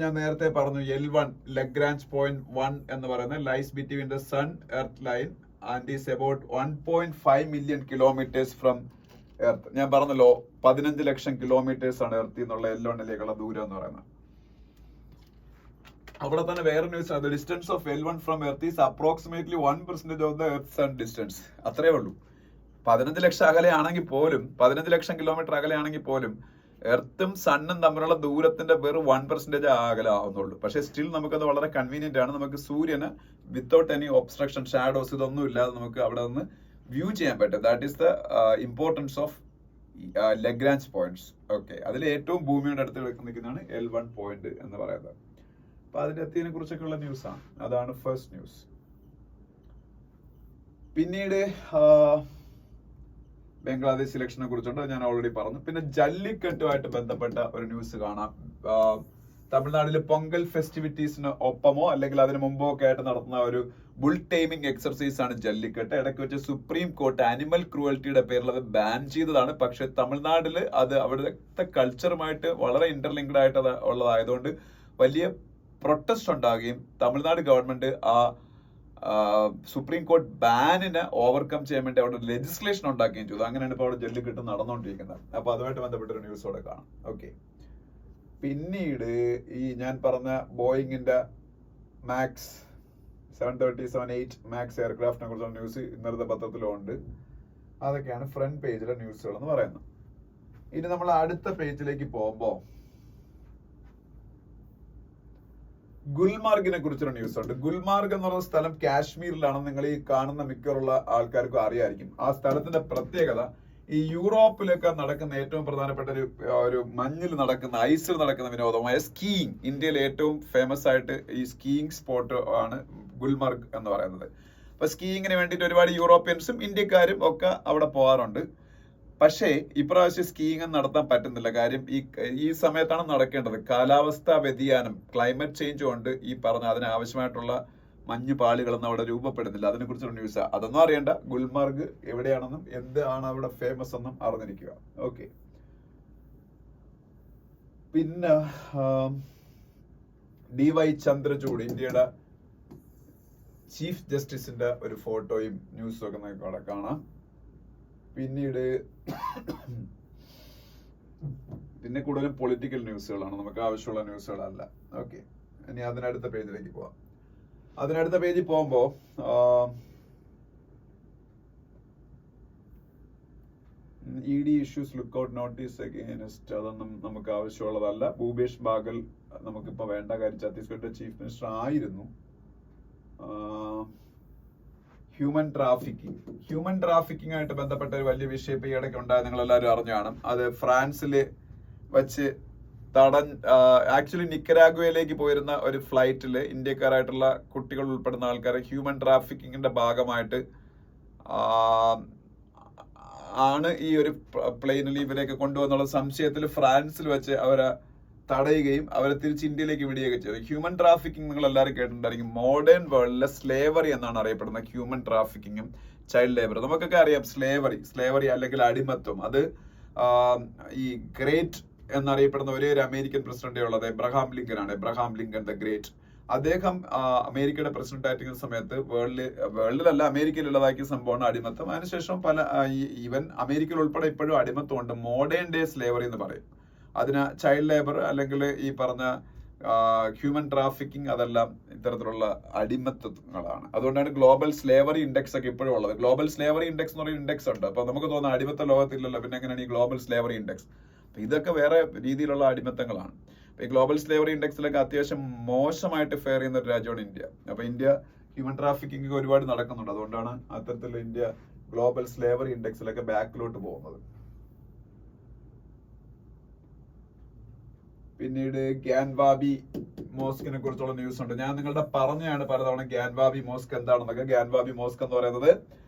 ഞാൻ നേരത്തെ പറഞ്ഞു L1 ലഗ്രാഞ്ച് പോയിന്റ് 1 എന്ന് പറയുന്നത് lies between the sun earth line and is about 1.5 million kilometres from earth. ഞാൻ പറഞ്ഞല്ലോ 15 ലക്ഷം കിലോമീറ്റേഴ്സ് ആണ് എർത്തിൽ നിന്നുള്ള L1ലേക്കുള്ള ദൂരം എന്ന് പറയുന്നത്. അവിടെ തന്നെ വേറെ ന്യൂസ് ആണ്. Distance of L1 from earth is approximately 1% of the earth sun distance. അത്രേ ഉള്ളൂ. 15 ലക്ഷം അകലെയാണെങ്കിൽ പോലും, 15 ലക്ഷം കിലോമീറ്റർ അകലെയാണെങ്കിൽ പോലും എർത്തും സണ്ണും തമ്മിലുള്ള ദൂരത്തിന്റെ വെറും 1% അകലാവുന്നുള്ളൂ. പക്ഷേ സ്റ്റിൽ നമുക്കത് വളരെ കൺവീനിയന്റ് ആണ്. നമുക്ക് സൂര്യന് വിത്തൗട്ട് എനി ഒബ്സ്ട്രക്ഷൻ, ഷാഡോസ് ഇതൊന്നും ഇല്ലാതെ നമുക്ക് അവിടെ നിന്ന് വ്യൂ ചെയ്യാൻ പറ്റും. That is the importance of Lagrange points. Okay, അതിൽ ഏറ്റവും ഭൂമിയുടെ അടുത്ത് നിൽക്കുന്നതാണ് L1 പോയിന്റ് എന്ന് പറയുന്നത്. അപ്പൊ അതിന്റെ എത്തിയതിനെ കുറിച്ചൊക്കെയുള്ള ന്യൂസ് ആണ്. അതാണ് ഫസ്റ്റ് ന്യൂസ്. പിന്നീട് ബംഗ്ലാദേശ് ഇലക്ഷനെ കുറിച്ചുണ്ട്, ഞാൻ ഓൾറെഡി പറഞ്ഞു. പിന്നെ ജല്ലിക്കെട്ടുമായിട്ട് ബന്ധപ്പെട്ട ഒരു ന്യൂസ് കാണാം. തമിഴ്നാട്ടിലെ പൊങ്കൽ ഫെസ്റ്റിവിറ്റീസിന് ഒപ്പമോ അല്ലെങ്കിൽ അതിന് മുമ്പോ ഒക്കെ ആയിട്ട് നടത്തുന്ന ഒരു ബുൾ ടൈമിംഗ് എക്സർസൈസ് ആണ് ജല്ലിക്കെട്ട്. ഇടയ്ക്ക് വെച്ച് സുപ്രീം കോർട്ട് ആനിമൽ ക്രൂവൽറ്റിയുടെ പേരിൽ അത് ബാൻ ചെയ്തതാണ്. പക്ഷെ തമിഴ്നാട്ടിൽ അത് അവിടുത്തെ കൾച്ചറുമായിട്ട് വളരെ ഇന്റർലിങ്ക്ഡ് ആയിട്ട് ഉള്ളതായതുകൊണ്ട് വലിയ പ്രൊട്ടസ്റ്റ് ഉണ്ടാകുകയും തമിഴ്നാട് ഗവൺമെന്റ് ആ സുപ്രീം കോർട്ട് ബാനിനെ ഓവർകം ചെയ്യാൻ വേണ്ടി അവിടെ ലെജിസ്ലേഷൻ ഉണ്ടാക്കുകയും ചെയ്തു. അങ്ങനെയാണ് ഇപ്പോൾ അവിടെ ജല്ലിക്കെട്ട് നടന്നുകൊണ്ടിരിക്കുന്നത്. അപ്പൊ അതുമായിട്ട് ബന്ധപ്പെട്ടൊരു ന്യൂസ് അവിടെ കാണാം. ഓക്കെ, പിന്നീട് ഈ ഞാൻ പറഞ്ഞ ബോയിങ്ങിന്റെ മാക്സ് 737-8 മാക്സ് എയർക്രാഫ്റ്റിനെ കുറിച്ചുള്ള ന്യൂസ് ഇന്നലത്തെ പത്രത്തിലും ഉണ്ട്. അതൊക്കെയാണ് ഫ്രണ്ട് പേജിലെ ന്യൂസുകൾ എന്ന് പറയുന്നത്. ഇനി നമ്മൾ അടുത്ത പേജിലേക്ക് പോകുമ്പോൾ ഗുൽമാർഗിനെ കുറിച്ചൊരു ന്യൂസ് ഉണ്ട്. ഗുൽമാർഗ് എന്ന് പറയുന്ന സ്ഥലം കാശ്മീരിലാണ്. നിങ്ങൾ ഈ കാണുന്ന മിക്കുള്ള ആൾക്കാർക്കും അറിയായിരിക്കും. ആ സ്ഥലത്തിന്റെ പ്രത്യേകത ഈ യൂറോപ്പിലൊക്കെ നടക്കുന്ന ഏറ്റവും പ്രധാനപ്പെട്ട ഒരു മഞ്ഞിൽ നടക്കുന്ന, ഐസിൽ നടക്കുന്ന വിനോദമായ സ്കീയിങ്. ഇന്ത്യയിൽ ഏറ്റവും ഫേമസ് ആയിട്ട് ഈ സ്കീയിങ് സ്പോട്ട് ആണ് ഗുൽമാർഗ് എന്ന് പറയുന്നത്. അപ്പൊ സ്കീയിങ്ങിന് വേണ്ടിയിട്ട് ഒരുപാട് യൂറോപ്യൻസും ഇന്ത്യക്കാരും ഒക്കെ അവിടെ പോകാറുണ്ട്. പക്ഷേ ഇപ്രാവശ്യം സ്കീയിങ് നടത്താൻ പറ്റുന്നില്ല. കാര്യം ഈ സമയത്താണ് നടക്കേണ്ടത്. കാലാവസ്ഥാ വ്യതിയാനം, ക്ലൈമറ്റ് ചേഞ്ച് കൊണ്ട് ഈ പറഞ്ഞ അതിനാവശ്യമായിട്ടുള്ള മഞ്ഞു പാളികളൊന്നും അവിടെ രൂപപ്പെടുന്നില്ല. അതിനെ കുറിച്ചൊരു ന്യൂസ്. അതൊന്നും അറിയണ്ട. ഗുൽമാർഗ് എവിടെയാണെന്നും എന്താണ് അവിടെ ഫേമസ് എന്നും അറിഞ്ഞിരിക്കുക. ഓക്കെ, പിന്നെ DY ചന്ദ്രചൂഡ്, ഇന്ത്യയുടെ ചീഫ് ജസ്റ്റിസിന്റെ ഒരു ഫോട്ടോയും ന്യൂസും ഒക്കെ നമുക്ക് അവിടെ കാണാം. പിന്നീട് പിന്നെ കൂടുതലും പൊളിറ്റിക്കൽ ന്യൂസുകളാണ്, നമുക്ക് ആവശ്യമുള്ള ന്യൂസുകളല്ല. ഓക്കെ, ഇനി അതിനടുത്ത പേജിലേക്ക് പോവാം. അതിനടുത്ത പേജിൽ പോകുമ്പോ ED issues lookout notice against, അതൊന്നും നമുക്ക് ആവശ്യമുള്ളതല്ല. ഭൂപേഷ് ബാഗൽ നമുക്കിപ്പോ വേണ്ട. കാര്യം ഛത്തീസ്ഗഡിന്റെ ചീഫ് മിനിസ്റ്റർ ആയിരുന്നു. ഹ്യൂമൻ ട്രാഫിക്കിംഗ് ആയിട്ട് ബന്ധപ്പെട്ട ഒരു വലിയ വിഷയം ഇപ്പൊ ഈയിടയ്ക്ക് ഉണ്ടായത് നിങ്ങൾ എല്ലാവരും അറിഞ്ഞാണ്. അത് ഫ്രാൻസില് വച്ച് ആക്ച്വലി നിക്കരാഗ്വയിലേക്ക് പോയിരുന്ന ഒരു ഫ്ലൈറ്റില് ഇന്ത്യക്കാരായിട്ടുള്ള കുട്ടികൾ ഉൾപ്പെടുന്ന ആൾക്കാരെ ഹ്യൂമൻ ട്രാഫിക്കിങ്ങിന്റെ ഭാഗമായിട്ട് ആണ് ഈ ഒരു പ്ലെയിനിൽ ഇവരെയൊക്കെ കൊണ്ടുവന്നുള്ള സംശയത്തിൽ ഫ്രാൻസിൽ വെച്ച് അവരെ തടയുകയും അവരെ തിരിച്ച് ഇന്ത്യയിലേക്ക് വിടുകയൊക്കെ ചെയ്തു. ഹ്യൂമൻ ട്രാഫിക്കിംഗ് നിങ്ങൾ എല്ലാവരും കേട്ടിട്ടുണ്ടായിരിക്കും. മോഡേൺ വേൾഡിലെ സ്ലേവറി എന്നാണ് അറിയപ്പെടുന്നത്. ഹ്യൂമൻ ട്രാഫിക്കിങ്ങും ചൈൽഡ് ലേബർ നമുക്കൊക്കെ അറിയാം. സ്ലേവറി അല്ലെങ്കിൽ അടിമത്വം, അത് ഈ ഗ്രേറ്റ് എന്നറിയപ്പെടുന്ന ഒരേ ഒരു അമേരിക്കൻ പ്രസിഡന്റേ ഉള്ളത് എബ്രഹാം ലിങ്കൺ ദ ഗ്രേറ്റ്. അദ്ദേഹം അമേരിക്കയുടെ പ്രസിഡന്റ് ആയിരിക്കുന്ന സമയത്ത് വേൾഡിലല്ല അമേരിക്കയിൽ ഉള്ളതാക്കിയ സംഭവമാണ് അടിമത്തം. അതിനുശേഷം ഈവൻ അമേരിക്കയിൽ ഉൾപ്പെടെ ഇപ്പോഴും അടിമത്തം ഉണ്ട്. മോഡേൺ ഡേ സ്ലേവറി എന്ന് പറയും അതിന്. ചൈൽഡ് ലേബർ അല്ലെങ്കിൽ ഈ പറഞ്ഞ ഹ്യൂമൻ ട്രാഫിക്കിംഗ് അതെല്ലാം ഇത്തരത്തിലുള്ള അടിമത്തങ്ങളാണ്. അതുകൊണ്ടാണ് ഗ്ലോബൽ സ്ലേവറി ഇൻഡെക്സ് ഒക്കെ ഇപ്പോഴും ഉള്ളത്. ഗ്ലോബൽ സ്ലേവറി ഇൻഡെക്സ് എന്ന് പറയുന്ന ഇൻഡെക്സ് ഉണ്ട്. അപ്പൊ നമുക്ക് തോന്നുന്ന അടിമത്ത ലോകത്തില്ലല്ലോ, പിന്നെ എങ്ങനെയാണ് ഈ ഗ്ലോബൽ സ്ലേവറി ഇൻഡെക്സ്? അപ്പൊ ഇതൊക്കെ വേറെ രീതിയിലുള്ള അടിമത്തങ്ങളാണ്. ഈ ഗ്ലോബൽ സ്ലേവറി ഇൻഡെക്സിലൊക്കെ അത്യാവശ്യം മോശമായിട്ട് ഫെയർ ചെയ്യുന്ന ഒരു രാജ്യമാണ് ഇന്ത്യ. അപ്പൊ ഇന്ത്യ ഹ്യൂമൻ ട്രാഫിക്കിംഗ് ഒരുപാട് നടക്കുന്നുണ്ട്. അതുകൊണ്ടാണ് അത്തരത്തിൽ ഇന്ത്യ ഗ്ലോബൽ സ്ലേവറി ഇൻഡെക്സിലൊക്കെ ബാക്കിലോട്ട് പോകുന്നത്. പിന്നീട് ഗ്യാൻവാബി മോസ്കിനെ കുറിച്ചുള്ള ന്യൂസ് ഉണ്ട്. ഞാൻ നിങ്ങളുടെ പറഞ്ഞാണ് പലതവണ ഗ്യാൻവാബി മോസ്ക് എന്താണെന്നൊക്കെ. ഗ്യാൻവാബി മോസ്ക് എന്ന് പറയുന്നത്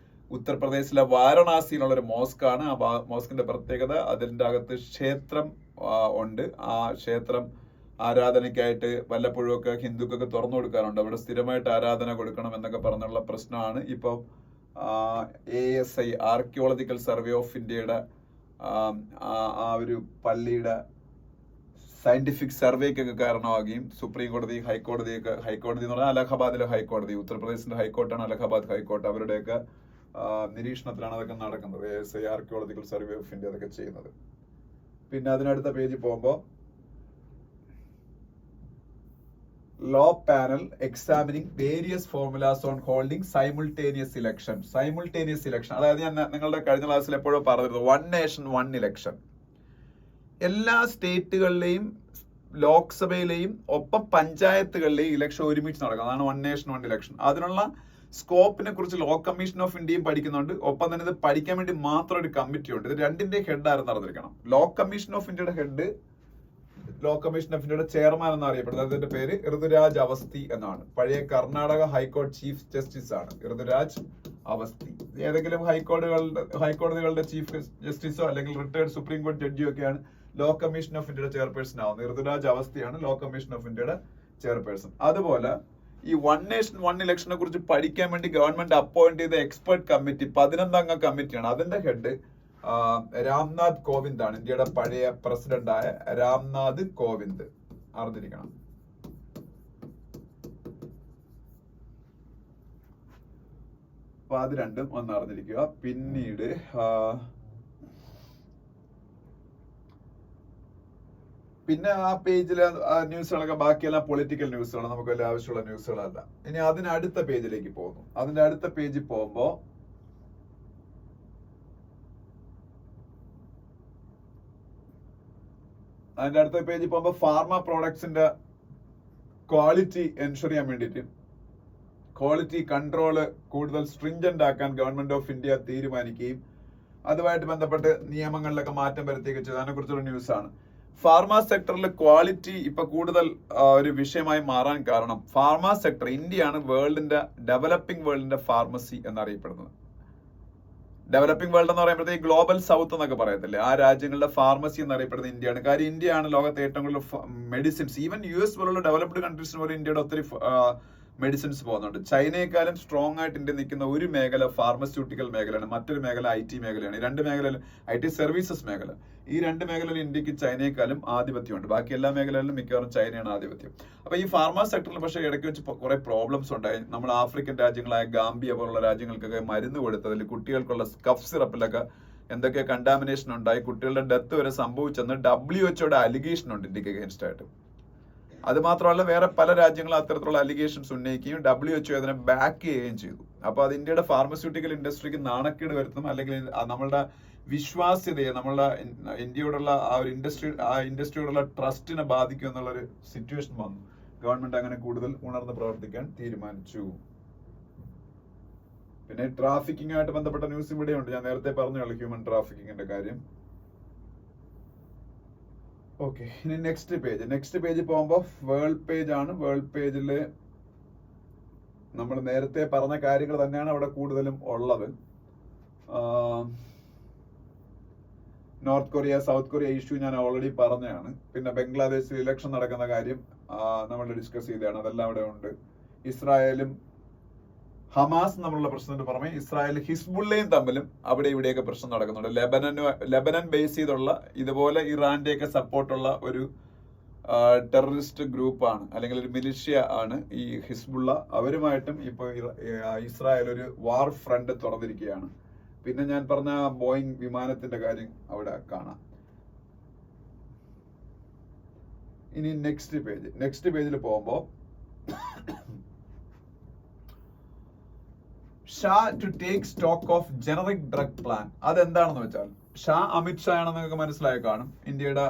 ഉത്തർപ്രദേശിലെ വാരണാസിയിലുള്ള ഒരു മോസ്ക് ആണ്. ആ മോസ്കിന്റെ പ്രത്യേകത അതിന്റെ അകത്ത് ക്ഷേത്രം ഉണ്ട്. ആ ക്ഷേത്രം ആരാധനയ്ക്കായിട്ട് വല്ലപ്പോഴും ഒക്കെ ഹിന്ദുക്കൾക്ക് തുറന്നു കൊടുക്കാറുണ്ട്. അവിടെ സ്ഥിരമായിട്ട് ആരാധന കൊടുക്കണം എന്നൊക്കെ പറഞ്ഞുള്ള പ്രശ്നമാണ് ഇപ്പം ASI ആർക്കിയോളജിക്കൽ സർവേ ഓഫ് ഇന്ത്യയുടെ ആ ഒരു പള്ളിയുടെ സയന്റിഫിക് സർവേക്കൊക്കെ കാരണമാകുകയും സുപ്രീം കോടതി, ഹൈക്കോടതി എന്ന് പറഞ്ഞാൽ അലഹബാദിലെ ഹൈക്കോടതി, ഉത്തർപ്രദേശിന്റെ ഹൈക്കോർട്ടാണ് അലഹബാദ് ഹൈക്കോർട്ട്, അവരുടെയൊക്കെ നിരീക്ഷണത്തിലാണ് അതൊക്കെ നടക്കുന്നത്. ASI Archaeological Survey of India അതൊക്കെ ചെയ്യുന്നത്. പിന്നെ അതിനടുത്ത പേജിൽ പോകുമ്പോൾ law panel examining various formulas on holding simultaneous election. അതായത് ഞാൻ നിങ്ങളുടെ കഴിഞ്ഞ ക്ലാസ്സിൽ എപ്പോഴും പറഞ്ഞിരുന്നു, 1 നേഷൻ 1 ഇലക്ഷൻ. എല്ലാ സ്റ്റേറ്റുകളിലെയും ലോക്സഭയിലെയും ഒപ്പം പഞ്ചായത്തുകളിലെയും ഇലക്ഷൻ ഒരുമിച്ച് നടക്കും. അതാണ് 1 നേഷൻ 1 ഇലക്ഷൻ. അതിനുള്ള സ്കോപ്പിനെ കുറിച്ച് ലോ കമ്മീഷൻ ഓഫ് ഇന്ത്യയും പഠിക്കുന്നുണ്ട്. ഒപ്പം തന്നെ ഇത് പഠിക്കാൻ വേണ്ടി മാത്രം ഒരു കമ്മിറ്റി ഉണ്ട്. ഇത് രണ്ടിന്റെ ഹെഡ് ആരെന്ന് അറിഞ്ഞിരിക്കണം. ലോ കമ്മീഷൻ ഓഫ് ഇന്ത്യയുടെ ഹെഡ്, ലോ കമ്മീഷൻ ഓഫ് ഇന്ത്യയുടെ ചെയർമാൻ എന്നറിയപ്പെടുന്നത്, അതിന്റെ പേര് ഋതുരാജ് അവസ്ഥി എന്നാണ്. പഴയ കർണാടക ഹൈക്കോടതി ചീഫ് ജസ്റ്റിസ് ആണ് ഋതുരാജ് അവസ്ഥി. ഏതെങ്കിലും ഹൈക്കോടതികളുടെ ചീഫ് ജസ്റ്റിസോ അല്ലെങ്കിൽ റിട്ടയർഡ് സുപ്രീം കോടതി ജഡ്ജിയോ ഒക്കെയാണ് ലോ കമ്മീഷൻ ഓഫ് ഇന്ത്യയുടെ ചെയർപേഴ്സൺ ആവുന്നത്. ഋതുരാജ് അവസ്ഥയാണ് ലോ കമ്മീഷൻ ഓഫ് ഇന്ത്യയുടെ ചെയർപേഴ്സൺ. അതുപോലെ ഈ 1 നേഷൻ 1 ഇലക്ഷനെ കുറിച്ച് പഠിക്കാൻ വേണ്ടി ഗവൺമെന്റ് അപ്പോയിന്റ് ചെയ്ത എക്സ്പെർട്ട് കമ്മിറ്റി 11 അംഗ കമ്മിറ്റിയാണ്. അതിന്റെ ഹെഡ് രാംനാഥ് കോവിന്ദ് ആണ്. ഇന്ത്യയുടെ പഴയ പ്രസിഡന്റായ രാംനാഥ് കോവിന്ദ് അറിഞ്ഞിരിക്കണം. അപ്പൊ അത് രണ്ടും ഒന്ന് അറിഞ്ഞിരിക്കുക. പിന്നീട് പിന്നെ ആ പേജിലെ ന്യൂസുകളൊക്കെ ബാക്കിയെല്ലാം പൊളിറ്റിക്കൽ ന്യൂസുകളാണ്, നമുക്ക് വലിയ ആവശ്യമുള്ള ന്യൂസുകളല്ല. ഇനി അതിനടുത്ത പേജിലേക്ക് പോകുന്നു. അതിന്റെ അടുത്ത പേജിൽ പോകുമ്പോ ഫാർമ പ്രോഡക്ട്സിന്റെ ക്വാളിറ്റി എൻഷുർ ചെയ്യാൻ വേണ്ടിയിട്ട് ക്വാളിറ്റി കൺട്രോള് കൂടുതൽ സ്ട്രിഞ്ചന്റ് ആക്കാൻ ഗവൺമെന്റ് ഓഫ് ഇന്ത്യ തീരുമാനിക്കുകയും അതുമായിട്ട് ബന്ധപ്പെട്ട് നിയമങ്ങളിലൊക്കെ മാറ്റം വരുത്തുകയൊക്കെ ചെയ്തു. അതിനെ കുറിച്ചുള്ള ന്യൂസാണ്. ഫാർമ സെക്ടറിൽ ക്വാളിറ്റി ഇപ്പൊ കൂടുതൽ ഒരു വിഷയമായി മാറാൻ കാരണം ഫാർമ സെക്ടർ, ഇന്ത്യയാണ് ഡെവലപ്പിംഗ് വേൾഡിന്റെ ഫാർമസി എന്നറിയപ്പെടുന്നത്. ഡെവലപ്പിംഗ് വേൾഡ് എന്ന് പറയുമ്പോഴത്തേക്ക് ഗ്ലോബൽ സൗത്ത് എന്നൊക്കെ പറയത്തില്ലേ, ആ രാജ്യങ്ങളുടെ ഫാർമസി എന്നറിയപ്പെടുന്നത് ഇന്ത്യയാണ്. കാര്യം ഇന്ത്യയാണ് ലോകത്തെ ഏറ്റവും കൂടുതൽ മെഡിസിൻസ്, ഈവൻ US പോലുള്ള ഡെവലപ്ഡ് കൺട്രീസിന് പോലും ഇന്ത്യയുടെ ഒത്തിരി മെഡിസിൻസ് പോകുന്നുണ്ട്. ചൈനയെക്കാളും സ്ട്രോങ് ആയിട്ട് ഇന്ത്യ നിൽക്കുന്ന ഒരു മേഖല ഫാർമസ്യൂട്ടിക്കൽ മേഖലയാണ്, മറ്റൊരു മേഖല IT മേഖലയാണ്. ഈ രണ്ട് മേഖലയിൽ IT സർവീസസ് മേഖല, ഈ രണ്ട് മേഖലയിൽ ഇന്ത്യക്ക് ചൈനയെക്കാളും ആധിപത്യമുണ്ട്. ബാക്കി എല്ലാ മേഖലകളിലും മിക്കവാറും ചൈനയാണ് ആധിപത്യം. അപ്പൊ ഈ ഫാർമ സെക്ടറിൽ പക്ഷേ ഇടയ്ക്ക് വെച്ച് കുറെ പ്രോബ്ലംസ് ഉണ്ടായി. നമ്മൾ ആഫ്രിക്കൻ രാജ്യങ്ങളായ ഗാംബിയ പോലുള്ള രാജ്യങ്ങൾക്കൊക്കെ മരുന്ന് കൊടുത്തതിൽ കുട്ടികൾക്കുള്ള കഫ് സിറപ്പിലൊക്കെ എന്തൊക്കെ കണ്ടാമിനേഷൻ ഉണ്ടായി, കുട്ടികളുടെ ഡെത്ത് വരെ സംഭവിച്ചെന്ന് WHO അലിഗേഷൻ ഉണ്ട് ഇന്ത്യക്ക് അഗേൻസ്റ്റ് ആയിട്ട്. അത് മാത്രമല്ല വേറെ പല രാജ്യങ്ങളും അത്തരത്തിലുള്ള അലിഗേഷൻസ് ഉന്നയിക്കുകയും WHO അതിനെ ബാക്ക് ചെയ്യുകയും ചെയ്തു. അപ്പൊ അത് ഇന്ത്യയുടെ ഫാർമസ്യൂട്ടിക്കൽ ഇൻഡസ്ട്രിക്ക് നാണക്കേട് വരുത്തും, അല്ലെങ്കിൽ നമ്മളുടെ വിശ്വാസ്യതയെ, നമ്മളുടെ ഇന്ത്യയോടുള്ള ആ ഇൻഡസ്ട്രിയോടുള്ള ട്രസ്റ്റിനെ ബാധിക്കും എന്നുള്ളൊരു സിറ്റുവേഷൻ വന്നു. ഗവൺമെന്റ് അങ്ങനെ കൂടുതൽ ഉണർന്ന് പ്രവർത്തിക്കാൻ തീരുമാനിച്ചു. പിന്നെ ട്രാഫിക്കിംഗ് ആയിട്ട് ബന്ധപ്പെട്ട ന്യൂസ് ഇവിടെയുണ്ട്. ഞാൻ നേരത്തെ പറഞ്ഞുള്ളൂ ഹ്യൂമൻ ട്രാഫിക്കിങ്ങിന്റെ കാര്യം. ഓക്കെ, ഇനി നെക്സ്റ്റ് പേജ് പോകുമ്പോ വേൾഡ് പേജ് ആണ്. വേൾഡ് പേജില് നമ്മൾ നേരത്തെ പറഞ്ഞ കാര്യങ്ങൾ തന്നെയാണ് അവിടെ കൂടുതലും ഉള്ളത്. North Korea south Korea issue ഞാൻ ഓൾറെഡി പറഞ്ഞതാണ്. പിന്നെ ബംഗ്ലാദേശിൽ ഇലക്ഷൻ നടക്കുന്ന കാര്യം നമ്മൾ ഡിസ്കസ് ചെയ്തതാണ്, അതെല്ലാം അവിടെ ഉണ്ട്. ഇസ്രായേലും ഹമാസ് തമ്മിലുള്ള പ്രശ്നത്തിന് പുറമെ ഇസ്രായേൽ ഹിസ്ബുള്ളയും തമ്മിലും അവിടെ ഇവിടെയൊക്കെ പ്രശ്നം നടക്കുന്നുണ്ട്. ലെബനൻ ബേസ് ചെയ്തുള്ള ഇതുപോലെ ഇറാന്റെയൊക്കെ സപ്പോർട്ടുള്ള ഒരു ടെററിസ്റ്റ് ഗ്രൂപ്പാണ്, അല്ലെങ്കിൽ ഒരു മിലിഷ്യ ആണ് ഈ ഹിസ്ബുള്ള. അവരുമായിട്ടും ഇപ്പൊ ഇസ്രായേൽ ഒരു വാർ ഫ്രണ്ട് തുറന്നിരിക്കുകയാണ്. പിന്നെ ഞാൻ പറഞ്ഞ ബോയിങ് വിമാനത്തിന്റെ കാര്യം അവിടെ കാണാം. ഇനി നെക്സ്റ്റ് പേജിൽ പോകുമ്പോ Shah to take stock of generic drug plan. അതെന്താണെന്ന് വെച്ചാൽ അമിത് ഷാ ആണെന്ന് നിങ്ങൾക്ക് മനസ്സിലായി കാണും. ഇന്ത്യയുടെ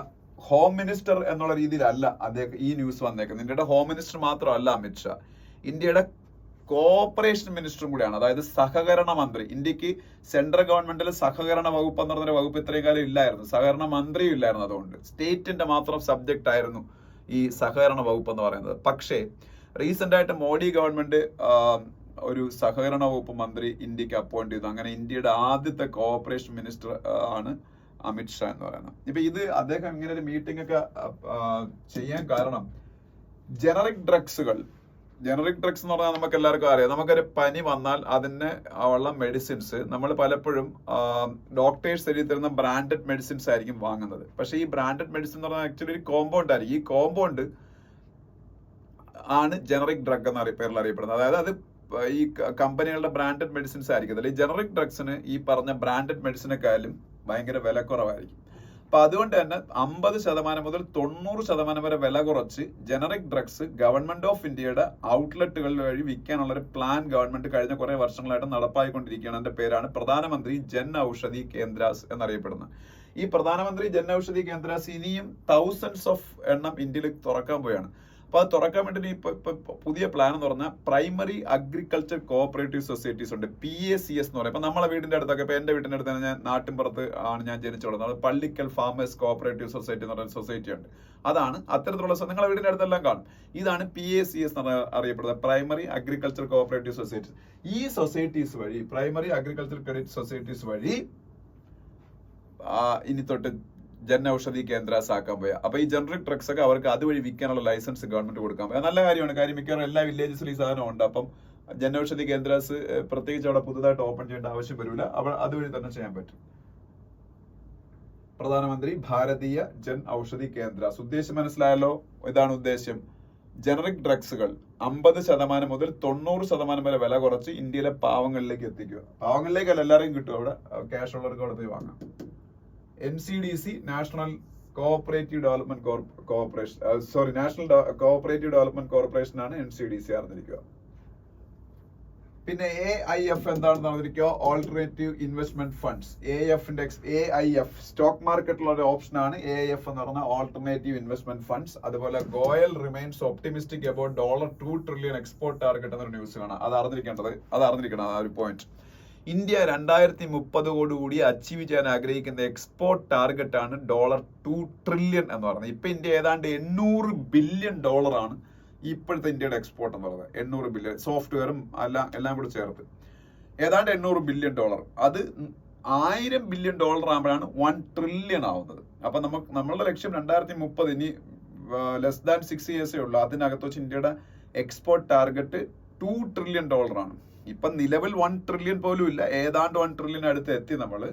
ഹോം മിനിസ്റ്റർ എന്നുള്ള രീതിയിലല്ല അദ്ദേഹം ഈ ന്യൂസ് വന്നേക്കുന്നത്. ഇന്ത്യയുടെ ഹോം മിനിസ്റ്റർ മാത്രമല്ല അമിത് ഷാ, ഇന്ത്യയുടെ കോഓപ്പറേഷൻ മിനിസ്റ്ററും കൂടിയാണ്, അതായത് സഹകരണ മന്ത്രി. ഇന്ത്യക്ക് സെൻട്രൽ ഗവൺമെന്റിൽ സഹകരണ വകുപ്പ് എന്ന് പറഞ്ഞൊരു വകുപ്പ് ഇത്രയും കാലം ഇല്ലായിരുന്നു, സഹകരണ മന്ത്രിയും ഇല്ലായിരുന്നു. അതുകൊണ്ട് സ്റ്റേറ്റിന്റെ മാത്രം സബ്ജക്റ്റ് ആയിരുന്നു ഈ സഹകരണ വകുപ്പ് എന്ന് പറയുന്നത്. പക്ഷേ റീസെന്റ് ആയിട്ട് മോഡി ഗവൺമെന്റ് ഒരു സഹകരണ വകുപ്പ് മന്ത്രി ഇന്ത്യക്ക് അപ്പോയിന്റ് ചെയ്തു. അങ്ങനെ ഇന്ത്യയുടെ ആദ്യത്തെ കോഓപ്പറേഷൻ മിനിസ്റ്റർ ആണ് അമിത് ഷാ എന്ന് പറയുന്നത്. ഇപ്പൊ ഇത് അദ്ദേഹം ഇങ്ങനെ ഒരു മീറ്റിംഗ് ഒക്കെ ചെയ്യാൻ കാരണം ജനറിക് ഡ്രഗ്സ് എന്ന് പറഞ്ഞാൽ നമുക്ക് എല്ലാവർക്കും അറിയാം. നമുക്കൊരു പനി വന്നാൽ അതിന് ഉള്ള മെഡിസിൻസ് നമ്മൾ പലപ്പോഴും ഡോക്ടേഴ്സ് എഴുതി തരുന്ന ബ്രാൻഡഡ് മെഡിസിൻസ് ആയിരിക്കും വാങ്ങുന്നത്. പക്ഷെ ഈ ബ്രാൻഡഡ് മെഡിസിൻ എന്ന് പറഞ്ഞാൽ ആക്ച്വലി ഒരു കോമ്പൗണ്ട് ആയിരിക്കും. ഈ കോമ്പൗണ്ട് ആണ് ജനറിക് ഡ്രഗ് എന്ന പേരിൽ അറിയപ്പെടുന്നത്. അതായത് അത് ഈ കമ്പനികളുടെ ബ്രാൻഡഡ് മെഡിസിൻസ് ആയിരിക്കും. ഈ ജനറിക് ഡ്രഗ്സിന് ഈ പറഞ്ഞ ബ്രാൻഡഡ് മെഡിസിനെക്കാളും ഭയങ്കര വില കുറവായിരിക്കും. അപ്പൊ അതുകൊണ്ട് തന്നെ 50% മുതൽ 90% വരെ വില കുറച്ച് ജനറിക് ഡ്രഗ്സ് ഗവൺമെന്റ് ഓഫ് ഇന്ത്യയുടെ ഔട്ട്ലെറ്റുകൾ വഴി വിൽക്കാനുള്ള ഒരു പ്ലാൻ ഗവൺമെന്റ് കഴിഞ്ഞ കുറെ വർഷങ്ങളായിട്ട് നടപ്പായിക്കൊണ്ടിരിക്കുകയാണ്. അതിന്റെ പേരാണ് പ്രധാനമന്ത്രി ജൻ ഔഷധി കേന്ദ്രാസ് എന്നറിയപ്പെടുന്നത്. ഈ പ്രധാനമന്ത്രി ജൻ ഔഷധി കേന്ദ്രാസ് ഇനിയും തൗസൻഡ്സ് ഓഫ് എണ്ണം ഇന്ത്യയിൽ തുറക്കാൻ പോവുകയാണ്. അപ്പൊ അത് തുറക്കാൻ വേണ്ടി പുതിയ പ്ലാൻ എന്ന് പറഞ്ഞാൽ പ്രൈമറി അഗ്രികൾച്ചർ കോഓപ്പറേറ്റീവ് സൊസൈറ്റീസ് ഉണ്ട്, PACS എന്ന് പറയും. ഇപ്പൊ നമ്മളെ വീടിന്റെ അടുത്തൊക്കെ, ഇപ്പൊ എന്റെ വീടിന്റെ അടുത്ത് ഞാൻ നാട്ടിൻപുറത്ത് ആണ് ഞാൻ ജനിച്ചുള്ളത്, പള്ളിക്കൽ ഫാമേഴ്സ് കോഓപ്പറേറ്റീവ് സൊസൈറ്റി എന്ന് പറയുന്ന സൊസൈറ്റി ഉണ്ട്. അതാണ് അത്തരത്തിലുള്ള നിങ്ങളുടെ വീടിന്റെ അടുത്തെല്ലാം കാണും. ഇതാണ് PACS എന്ന് അറിയപ്പെടുന്നത്, പ്രൈമറി അഗ്രികൾച്ചർ കോഓപ്പറേറ്റീവ് സൊസൈറ്റീസ്. ഈ സൊസൈറ്റീസ് വഴി, പ്രൈമറി അഗ്രികൾച്ചർ ക്രെഡിറ്റ് സൊസൈറ്റീസ് വഴി ഇനി തൊട്ട് ജൻ ഔഷധി കേന്ദ്രാസ് ആക്കാൻ പോയ. അപ്പൊ ഈ ജനറിക് ഡ്രഗ്സ് ഒക്കെ അവർക്ക് അതുവഴി വിൽക്കാനുള്ള ലൈസൻസ് ഗവൺമെന്റ് കൊടുക്കാൻ പോയ. നല്ല കാര്യമാണ്. കാര്യം മിക്കവാറും എല്ലാ വില്ലേജസിലും ഈ സാധനം ഉണ്ട്. അപ്പം ജൻ ഔഷധി കേന്ദ്രാസ് പ്രത്യേകിച്ച് അവിടെ പുതുതായിട്ട് ഓപ്പൺ ചെയ്യേണ്ട ആവശ്യം വരില്ല, അതുവഴി തന്നെ ചെയ്യാൻ പറ്റും. പ്രധാനമന്ത്രി ഭാരതീയ ജൻ ഔഷധി കേന്ദ്രാസ്, ഉദ്ദേശം മനസ്സിലായല്ലോ? ഇതാണ് ഉദ്ദേശം. ജനറിക് ഡ്രഗ്സുകൾ 50% മുതൽ 90% വരെ വില കുറച്ച് ഇന്ത്യയിലെ പാവങ്ങളിലേക്ക് എത്തിക്കുക. പാവങ്ങളിലേക്കല്ല, എല്ലാവരെയും കിട്ടും. അവിടെ ക്യാഷ് ഉള്ളവർക്ക് അവിടെ പോയി വാങ്ങാം. NCDC national cooperative development corporation national cooperative development corporation ആണ് NCDC അറിഞ്ഞിരിക്കുക. പിന്നെ AIF എന്താണെന്ന് അറിഞ്ഞിരിക്കുക, alternative investment funds. AIF stock മാർക്കറ്റിലുള്ള ഒരു ഓപ്ഷൻ ആണ് AIF എന്ന് പറഞ്ഞ ഓൾട്ടർനേറ്റീവ് ഇൻവെസ്റ്റ്മെന്റ് ഫണ്ട്സ്. അതുപോലെ Goyal remains optimistic about $2 trillion export target എന്നൊരു ന്യൂസ് കാണാം. അത് അറിഞ്ഞിരിക്കണം ആ ഒരു പോയിന്റ്. ഇന്ത്യ 2030 കൂടി അച്ചീവ് ചെയ്യാൻ ആഗ്രഹിക്കുന്ന എക്സ്പോർട്ട് ടാർഗറ്റ് ആണ് $2 trillion എന്ന് പറയുന്നത്. ഇപ്പൊ ഇന്ത്യ ഏതാണ്ട് $800 billion ആണ് ഇപ്പോഴത്തെ ഇന്ത്യയുടെ എക്സ്പോർട്ട് എന്ന് പറയുന്നത്. 800 ബില്യൺ, സോഫ്റ്റ്വെയറും എല്ലാം കൂടി ചേർത്ത് ഏതാണ്ട് $800 billion. അത് $1000 billion ആകുമ്പോഴാണ് $1 trillion ആവുന്നത്. അപ്പൊ നമ്മളുടെ ലക്ഷ്യം 2030, ഇനി ലെസ് ദാൻ 6 years ഉള്ളൂ. അതിനകത്ത് വെച്ച് ഇന്ത്യയുടെ എക്സ്പോർട്ട് ടാർഗറ്റ് $2 trillion ആണ്. ഇപ്പൊ നിലവിൽ 1 trillion പോലും ഇല്ല, ഏതാണ്ട് 1 trillion അടുത്ത് എത്തി നമ്മള്.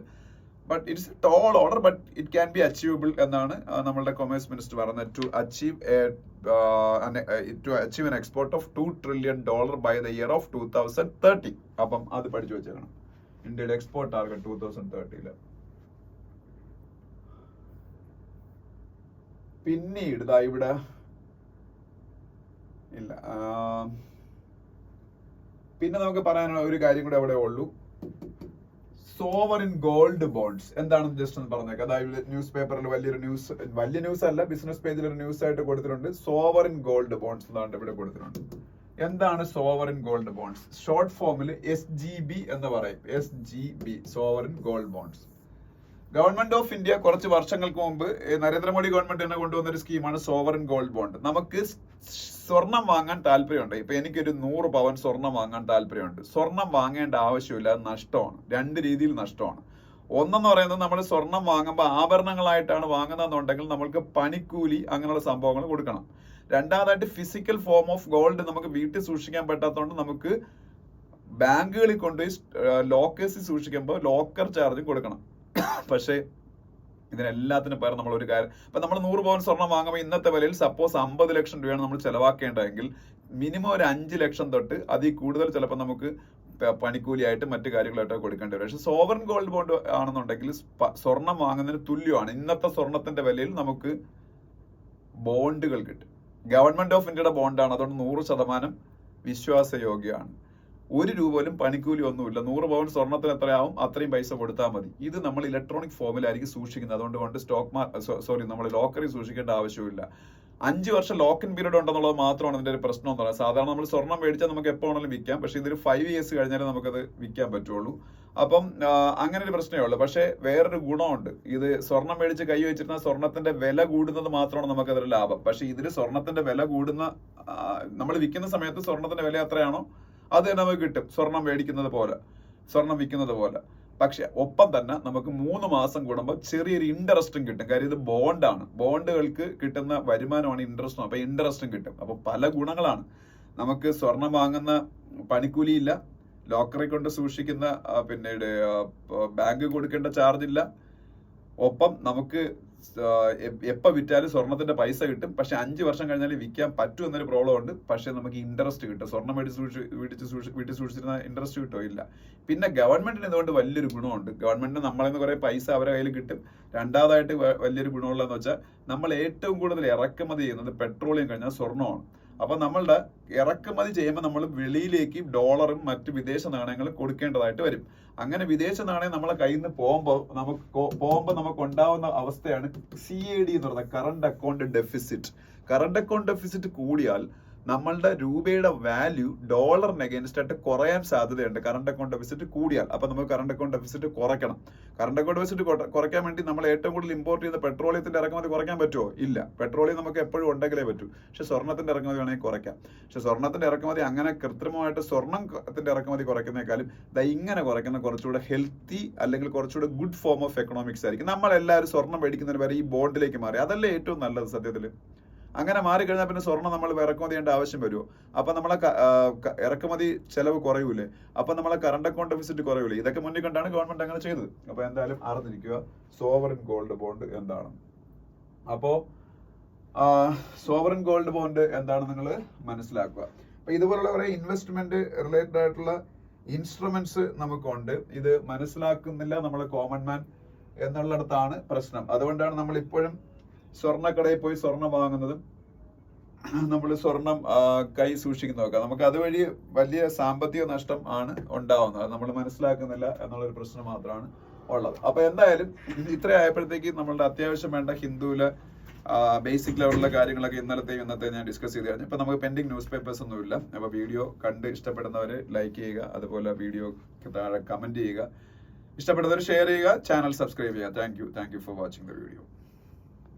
But it's a tall order, but it can be achievable എന്നാണ് നമ്മളുടെ കൊമേഴ്സ് മിനിസ്റ്റർ പറയുന്നത്. To achieve an export of $2 trillion by the year of 2030. അപ്പം അത് പഠിച്ചു വെച്ചേക്കണം. ഇന്ത്യയുടെ എക്സ്പോർട്ട് ടാർഗറ്റ് 2030. പിന്നീട് ഇവിടെ ഇല്ല. പിന്നെ നമുക്ക് പറയാനുള്ള ഒരു കാര്യം കൂടെ അവിടെ ഉള്ളൂ. സോവറിൻ ഗോൾഡ് ബോണ്ട്സ് എന്താണെന്ന് ജസ്റ്റ് ഒന്ന് പറഞ്ഞേക്കാം. അതായത് ന്യൂസ് പേപ്പറിൽ വലിയ ന്യൂസ് അല്ല, ബിസിനസ് പേജിൽ ഒരു ന്യൂസ് ആയിട്ട് കൊടുത്തിട്ടുണ്ട്. സോവറിൻ ഗോൾഡ് ബോണ്ട്സ് എന്നാണ് ഇവിടെ കൊടുത്തിട്ടുണ്ട്. എന്താണ് സോവറിൻ ഗോൾഡ് ബോണ്ട്സ്? ഷോർട്ട് ഫോമിൽ SGB എന്ന് പറയും. SGB, sovereign gold bonds. Government of India കുറച്ച് വർഷങ്ങൾക്ക് മുമ്പ് നരേന്ദ്രമോദി ഗവൺമെന്റ് തന്നെ കൊണ്ടുവന്ന ഒരു സ്കീമാണ് സോവറിൻ ഗോൾഡ് ബോണ്ട്. നമുക്ക് സ്വർണം വാങ്ങാൻ താല്പര്യമുണ്ട്. ഇപ്പൊ എനിക്കൊരു 100 പവൻ സ്വർണം വാങ്ങാൻ താല്പര്യമുണ്ട്. സ്വർണം വാങ്ങേണ്ട ആവശ്യമില്ല, നഷ്ടമാണ്. 2 രീതിയിൽ നഷ്ടമാണ്. ഒന്നെന്ന് പറയുന്നത്, നമ്മൾ സ്വർണം വാങ്ങുമ്പോൾ ആഭരണങ്ങളായിട്ടാണ് വാങ്ങുന്നതെന്നുണ്ടെങ്കിൽ നമ്മൾക്ക് പണിക്കൂലി അങ്ങനെയുള്ള സംഭവങ്ങൾ കൊടുക്കണം. രണ്ടാമതായിട്ട് ഫിസിക്കൽ ഫോം ഓഫ് ഗോൾഡ് നമുക്ക് വീട്ടിൽ സൂക്ഷിക്കാൻ പറ്റാത്തതുകൊണ്ട് നമുക്ക് ബാങ്കുകളിൽ കൊണ്ടുപോയി ലോക്കേഴ്സിൽ സൂക്ഷിക്കുമ്പോൾ ലോക്കർ ചാർജും കൊടുക്കണം. പക്ഷേ ഇതിനെല്ലാത്തിനും പകരം നമ്മൾ ഒരു കാര്യം, ഇപ്പൊ നമ്മൾ 100 പവൻ സ്വർണം വാങ്ങുമ്പോൾ ഇന്നത്തെ വിലയിൽ സപ്പോസ് 50 ലക്ഷം രൂപയാണ് നമ്മൾ ചെലവാക്കേണ്ടതെങ്കിൽ മിനിമം ഒരു 5 ലക്ഷം തൊട്ട് അതിൽ കൂടുതൽ ചിലപ്പോൾ നമുക്ക് പണിക്കൂലിയായിട്ട് മറ്റു കാര്യങ്ങളായിട്ട് കൊടുക്കേണ്ടി വരും. പക്ഷെ സോവറിൻ ഗോൾഡ് ബോണ്ട് ആണെന്നുണ്ടെങ്കിൽ സ്വർണം വാങ്ങുന്നതിന് തുല്യമാണ്. ഇന്നത്തെ സ്വർണത്തിന്റെ വിലയിൽ നമുക്ക് ബോണ്ടുകൾ കിട്ടും. ഗവൺമെന്റ് ഓഫ് ഇന്ത്യയുടെ ബോണ്ടാണ്, അതുകൊണ്ട് 100% വിശ്വാസയോഗ്യമാണ്. 1 രൂപ പോലും പണിക്കൂലി ഒന്നുമില്ല. 100 പവൻ സ്വർണത്തിന് എത്രയാവും അത്രയും പൈസ കൊടുത്താൽ മതി. ഇത് നമ്മൾ ഇലക്ട്രോണിക് ഫോമിലായിരിക്കും സൂക്ഷിക്കുന്നത്. അതുകൊണ്ട് നമ്മൾ ലോക്കറിൽ സൂക്ഷിക്കേണ്ട ആവശ്യമില്ല. 5 വർഷം ലോക്ക് ഇൻ പീരീഡ് ഉണ്ടെന്നുള്ളത് മാത്രമാണ് ഇതിന്റെ ഒരു പ്രശ്നം എന്ന് പറയുന്നത്. സാധാരണ നമ്മൾ സ്വർണം മേടിച്ചാൽ നമുക്ക് എപ്പോൾ വേണമെങ്കിലും വിൽക്കാം. പക്ഷെ ഇതൊരു 5 years കഴിഞ്ഞാലേ നമുക്കത് വിൽക്കാൻ പറ്റുള്ളൂ. അപ്പം അങ്ങനെ ഒരു പ്രശ്നമേ ഉള്ളൂ. പക്ഷെ വേറൊരു ഗുണമുണ്ട്. ഇത് സ്വർണം മേടിച്ച് കൈ വെച്ചിരുന്ന സ്വർണത്തിന്റെ വില കൂടുന്നത് മാത്രമാണ് നമുക്കതൊരു ലാഭം. പക്ഷെ ഇതിൽ സ്വർണത്തിന്റെ വില കൂടുന്ന, നമ്മൾ വിൽക്കുന്ന സമയത്ത് സ്വർണത്തിന്റെ വില എത്രയാണോ അത് തന്നെ നമുക്ക് കിട്ടും, സ്വർണം മേടിക്കുന്നത് പോലെ, സ്വർണം വിൽക്കുന്നത് പോലെ. പക്ഷെ ഒപ്പം തന്നെ നമുക്ക് 3 മാസം കൂടുമ്പോൾ ചെറിയൊരു ഇൻട്രസ്റ്റും കിട്ടും. കാര്യം ഇത് ബോണ്ടാണ്. ബോണ്ടുകൾക്ക് കിട്ടുന്ന വരുമാനമാണ് ഇൻട്രസ്റ്റും. അപ്പൊ ഇൻട്രസ്റ്റും കിട്ടും. അപ്പൊ പല ഗുണങ്ങളാണ്. നമുക്ക് സ്വർണം വാങ്ങുന്ന പണിക്കൂലിയില്ല, ലോക്കറി കൊണ്ട് സൂക്ഷിക്കുന്ന പിന്നീട് ബാങ്ക് കൊടുക്കേണ്ട ചാർജ് ഇല്ല. ഒപ്പം നമുക്ക് എപ്പോൾ വിറ്റാലും സ്വർണത്തിന്റെ പൈസ കിട്ടും. പക്ഷെ 5 വർഷം കഴിഞ്ഞാൽ വിൽക്കാൻ പറ്റും എന്നൊരു പ്രോബ്ലം ഉണ്ട്. പക്ഷെ നമുക്ക് ഇൻട്രസ്റ്റ് കിട്ടും. സ്വർണം വീട്ടിൽ സൂക്ഷിച്ചിരുന്ന ഇൻട്രസ്റ്റ് കിട്ടോ ഇല്ല. പിന്നെ ഗവൺമെന്റിന് ഇതുകൊണ്ട് വലിയൊരു ഗുണമുണ്ട്. ഗവൺമെന്റിന് നമ്മളിൽ നിന്ന് കുറെ പൈസ അവരുടെ കയ്യിൽ കിട്ടും. രണ്ടാമതായിട്ട് വലിയൊരു ഗുണമുള്ളതെന്ന് വെച്ചാൽ നമ്മൾ ഏറ്റവും കൂടുതൽ ഇറക്കുമതി ചെയ്യുന്നത് പെട്രോളിയം കഴിഞ്ഞാൽ സ്വർണ്ണമാണ്. അപ്പൊ നമ്മളുടെ ഇറക്കുമതി ചെയ്യുമ്പോൾ നമ്മൾ വെളിയിലേക്ക് ഡോളറും മറ്റ് വിദേശ നാണയങ്ങളും കൊടുക്കേണ്ടതായിട്ട് വരും. അങ്ങനെ വിദേശ നാണയം നമ്മളെ കയ്യിൽ നിന്ന് പോകുമ്പോൾ നമുക്ക് ഉണ്ടാവുന്ന അവസ്ഥയാണ് CAD എന്ന് പറയുന്നത്, current account deficit. Current account deficit കൂടിയാൽ നമ്മളുടെ രൂപയുടെ വാല്യൂ ഡോളറിന് അഗേൻസ്റ്റ് ആയിട്ട് കുറയാൻ സാധ്യതയുണ്ട്. കറണ്ട് അക്കൗണ്ട് ഡെഫിസിറ്റ് കൂടിയാൽ. അപ്പൊ നമുക്ക് കറണ്ട് അക്കൗണ്ട് ഡെഫിസിറ്റ് കുറയ്ക്കണം. കറണ്ട് അക്കൗണ്ട് ഡെഫിസിറ്റ് കുറയ്ക്കാൻ വേണ്ടി നമ്മൾ ഏറ്റവും കൂടുതൽ ഇമ്പോർട്ട് ചെയ്യുന്ന പെട്രോളിയത്തിന്റെ ഇറക്കുമതി കുറയ്ക്കാൻ പറ്റുമോ? ഇല്ല. പെട്രോളിയം നമുക്ക് എപ്പോഴും ഉണ്ടെങ്കിലേ പറ്റൂ. പക്ഷെ സ്വർണ്ണത്തിന്റെ ഇറക്കുമതി വേണമെങ്കിൽ കുറയ്ക്കാം. പക്ഷെ സ്വർണ്ണത്തിന്റെ ഇറക്കുമതി അങ്ങനെ കൃത്രിമമായിട്ട് സ്വർണ്ണത്തിന്റെ ഇറക്കുമതി കുറയ്ക്കുന്നേക്കാളും ഇങ്ങനെ കുറയ്ക്കുന്ന കുറച്ചുകൂടെ ഹെൽത്തി അല്ലെങ്കിൽ കുറച്ചുകൂടെ ഗുഡ് ഫോം ഓഫ് എക്കണോമിക്സ് ആയിരിക്കും. നമ്മളെല്ലാവരും സ്വർണ്ണം മേടിക്കുന്നതിന് വരെ ഈ ബോണ്ടിലേക്ക് മാറി. അതല്ലേ ഏറ്റവും നല്ലത് സത്യത്തിൽ. അങ്ങനെ മാറിക്കഴിഞ്ഞാൽ പിന്നെ സ്വർണ്ണം നമ്മൾ ഇറക്കുമതി ചെയ്യേണ്ട ആവശ്യം വരുമോ? അപ്പൊ നമ്മളെ ഇറക്കുമതി ചെലവ് കുറയൂലേ? അപ്പൊ നമ്മളെ കറണ്ട് അക്കൗണ്ട് ഡെഫിസിറ്റ് കുറയൂലേ? ഇതൊക്കെ മുന്നിൽ കണ്ടാണ് ഗവൺമെന്റ് അങ്ങനെ ചെയ്തത്. അപ്പൊ എന്തായാലും അറിഞ്ഞിരിക്കുക സോവറിൻ ഗോൾഡ് ബോണ്ട് എന്താണ്. അപ്പോ സോവറിൻ ഗോൾഡ് ബോണ്ട് എന്താണ് നിങ്ങൾ മനസ്സിലാക്കുക. അപ്പൊ ഇതുപോലുള്ള കുറെ ഇൻവെസ്റ്റ്മെന്റ് റിലേറ്റഡ് ആയിട്ടുള്ള ഇൻസ്ട്രുമെന്റ്സ് നമുക്കുണ്ട്. ഇത് മനസ്സിലാക്കുന്നില്ല നമ്മൾ കോമൺ മാൻ എന്നുള്ളിടത്താണ് പ്രശ്നം. അതുകൊണ്ടാണ് നമ്മൾ ഇപ്പോഴും സ്വർണ്ണക്കടയിൽ പോയി സ്വർണം വാങ്ങുന്നതും നമ്മൾ സ്വർണം കൈ സൂക്ഷിക്കുന്നതൊക്കെ. നമുക്ക് അതുവഴി വലിയ സാമ്പത്തിക നഷ്ടം ആണ് ഉണ്ടാവുന്നത്. അത് നമ്മൾ മനസ്സിലാക്കുന്നില്ല എന്നുള്ളൊരു പ്രശ്നം മാത്രമാണ് ഉള്ളത്. അപ്പൊ എന്തായാലും ഇത്ര ആയപ്പോഴത്തേക്ക് നമ്മളുടെ അത്യാവശ്യം വേണ്ട ഹിന്ദുവിലെ ബേസിക് ലെവലിലുള്ള കാര്യങ്ങളൊക്കെ ഇന്നത്തെ ഞാൻ ഡിസ്കസ് ചെയ്ത് കഴിഞ്ഞു. ഇപ്പൊ നമുക്ക് പെൻഡിങ് ന്യൂസ് പേപ്പേഴ്സ് ഒന്നും ഇല്ല. അപ്പൊ വീഡിയോ കണ്ട് ഇഷ്ടപ്പെടുന്നവര് ലൈക്ക് ചെയ്യുക, അതുപോലെ വീഡിയോ താഴെ കമന്റ് ചെയ്യുക, ഇഷ്ടപ്പെടുന്നവർ ഷെയർ ചെയ്യുക, ചാനൽ സബ്സ്ക്രൈബ് ചെയ്യുക. Thank you for watching the video.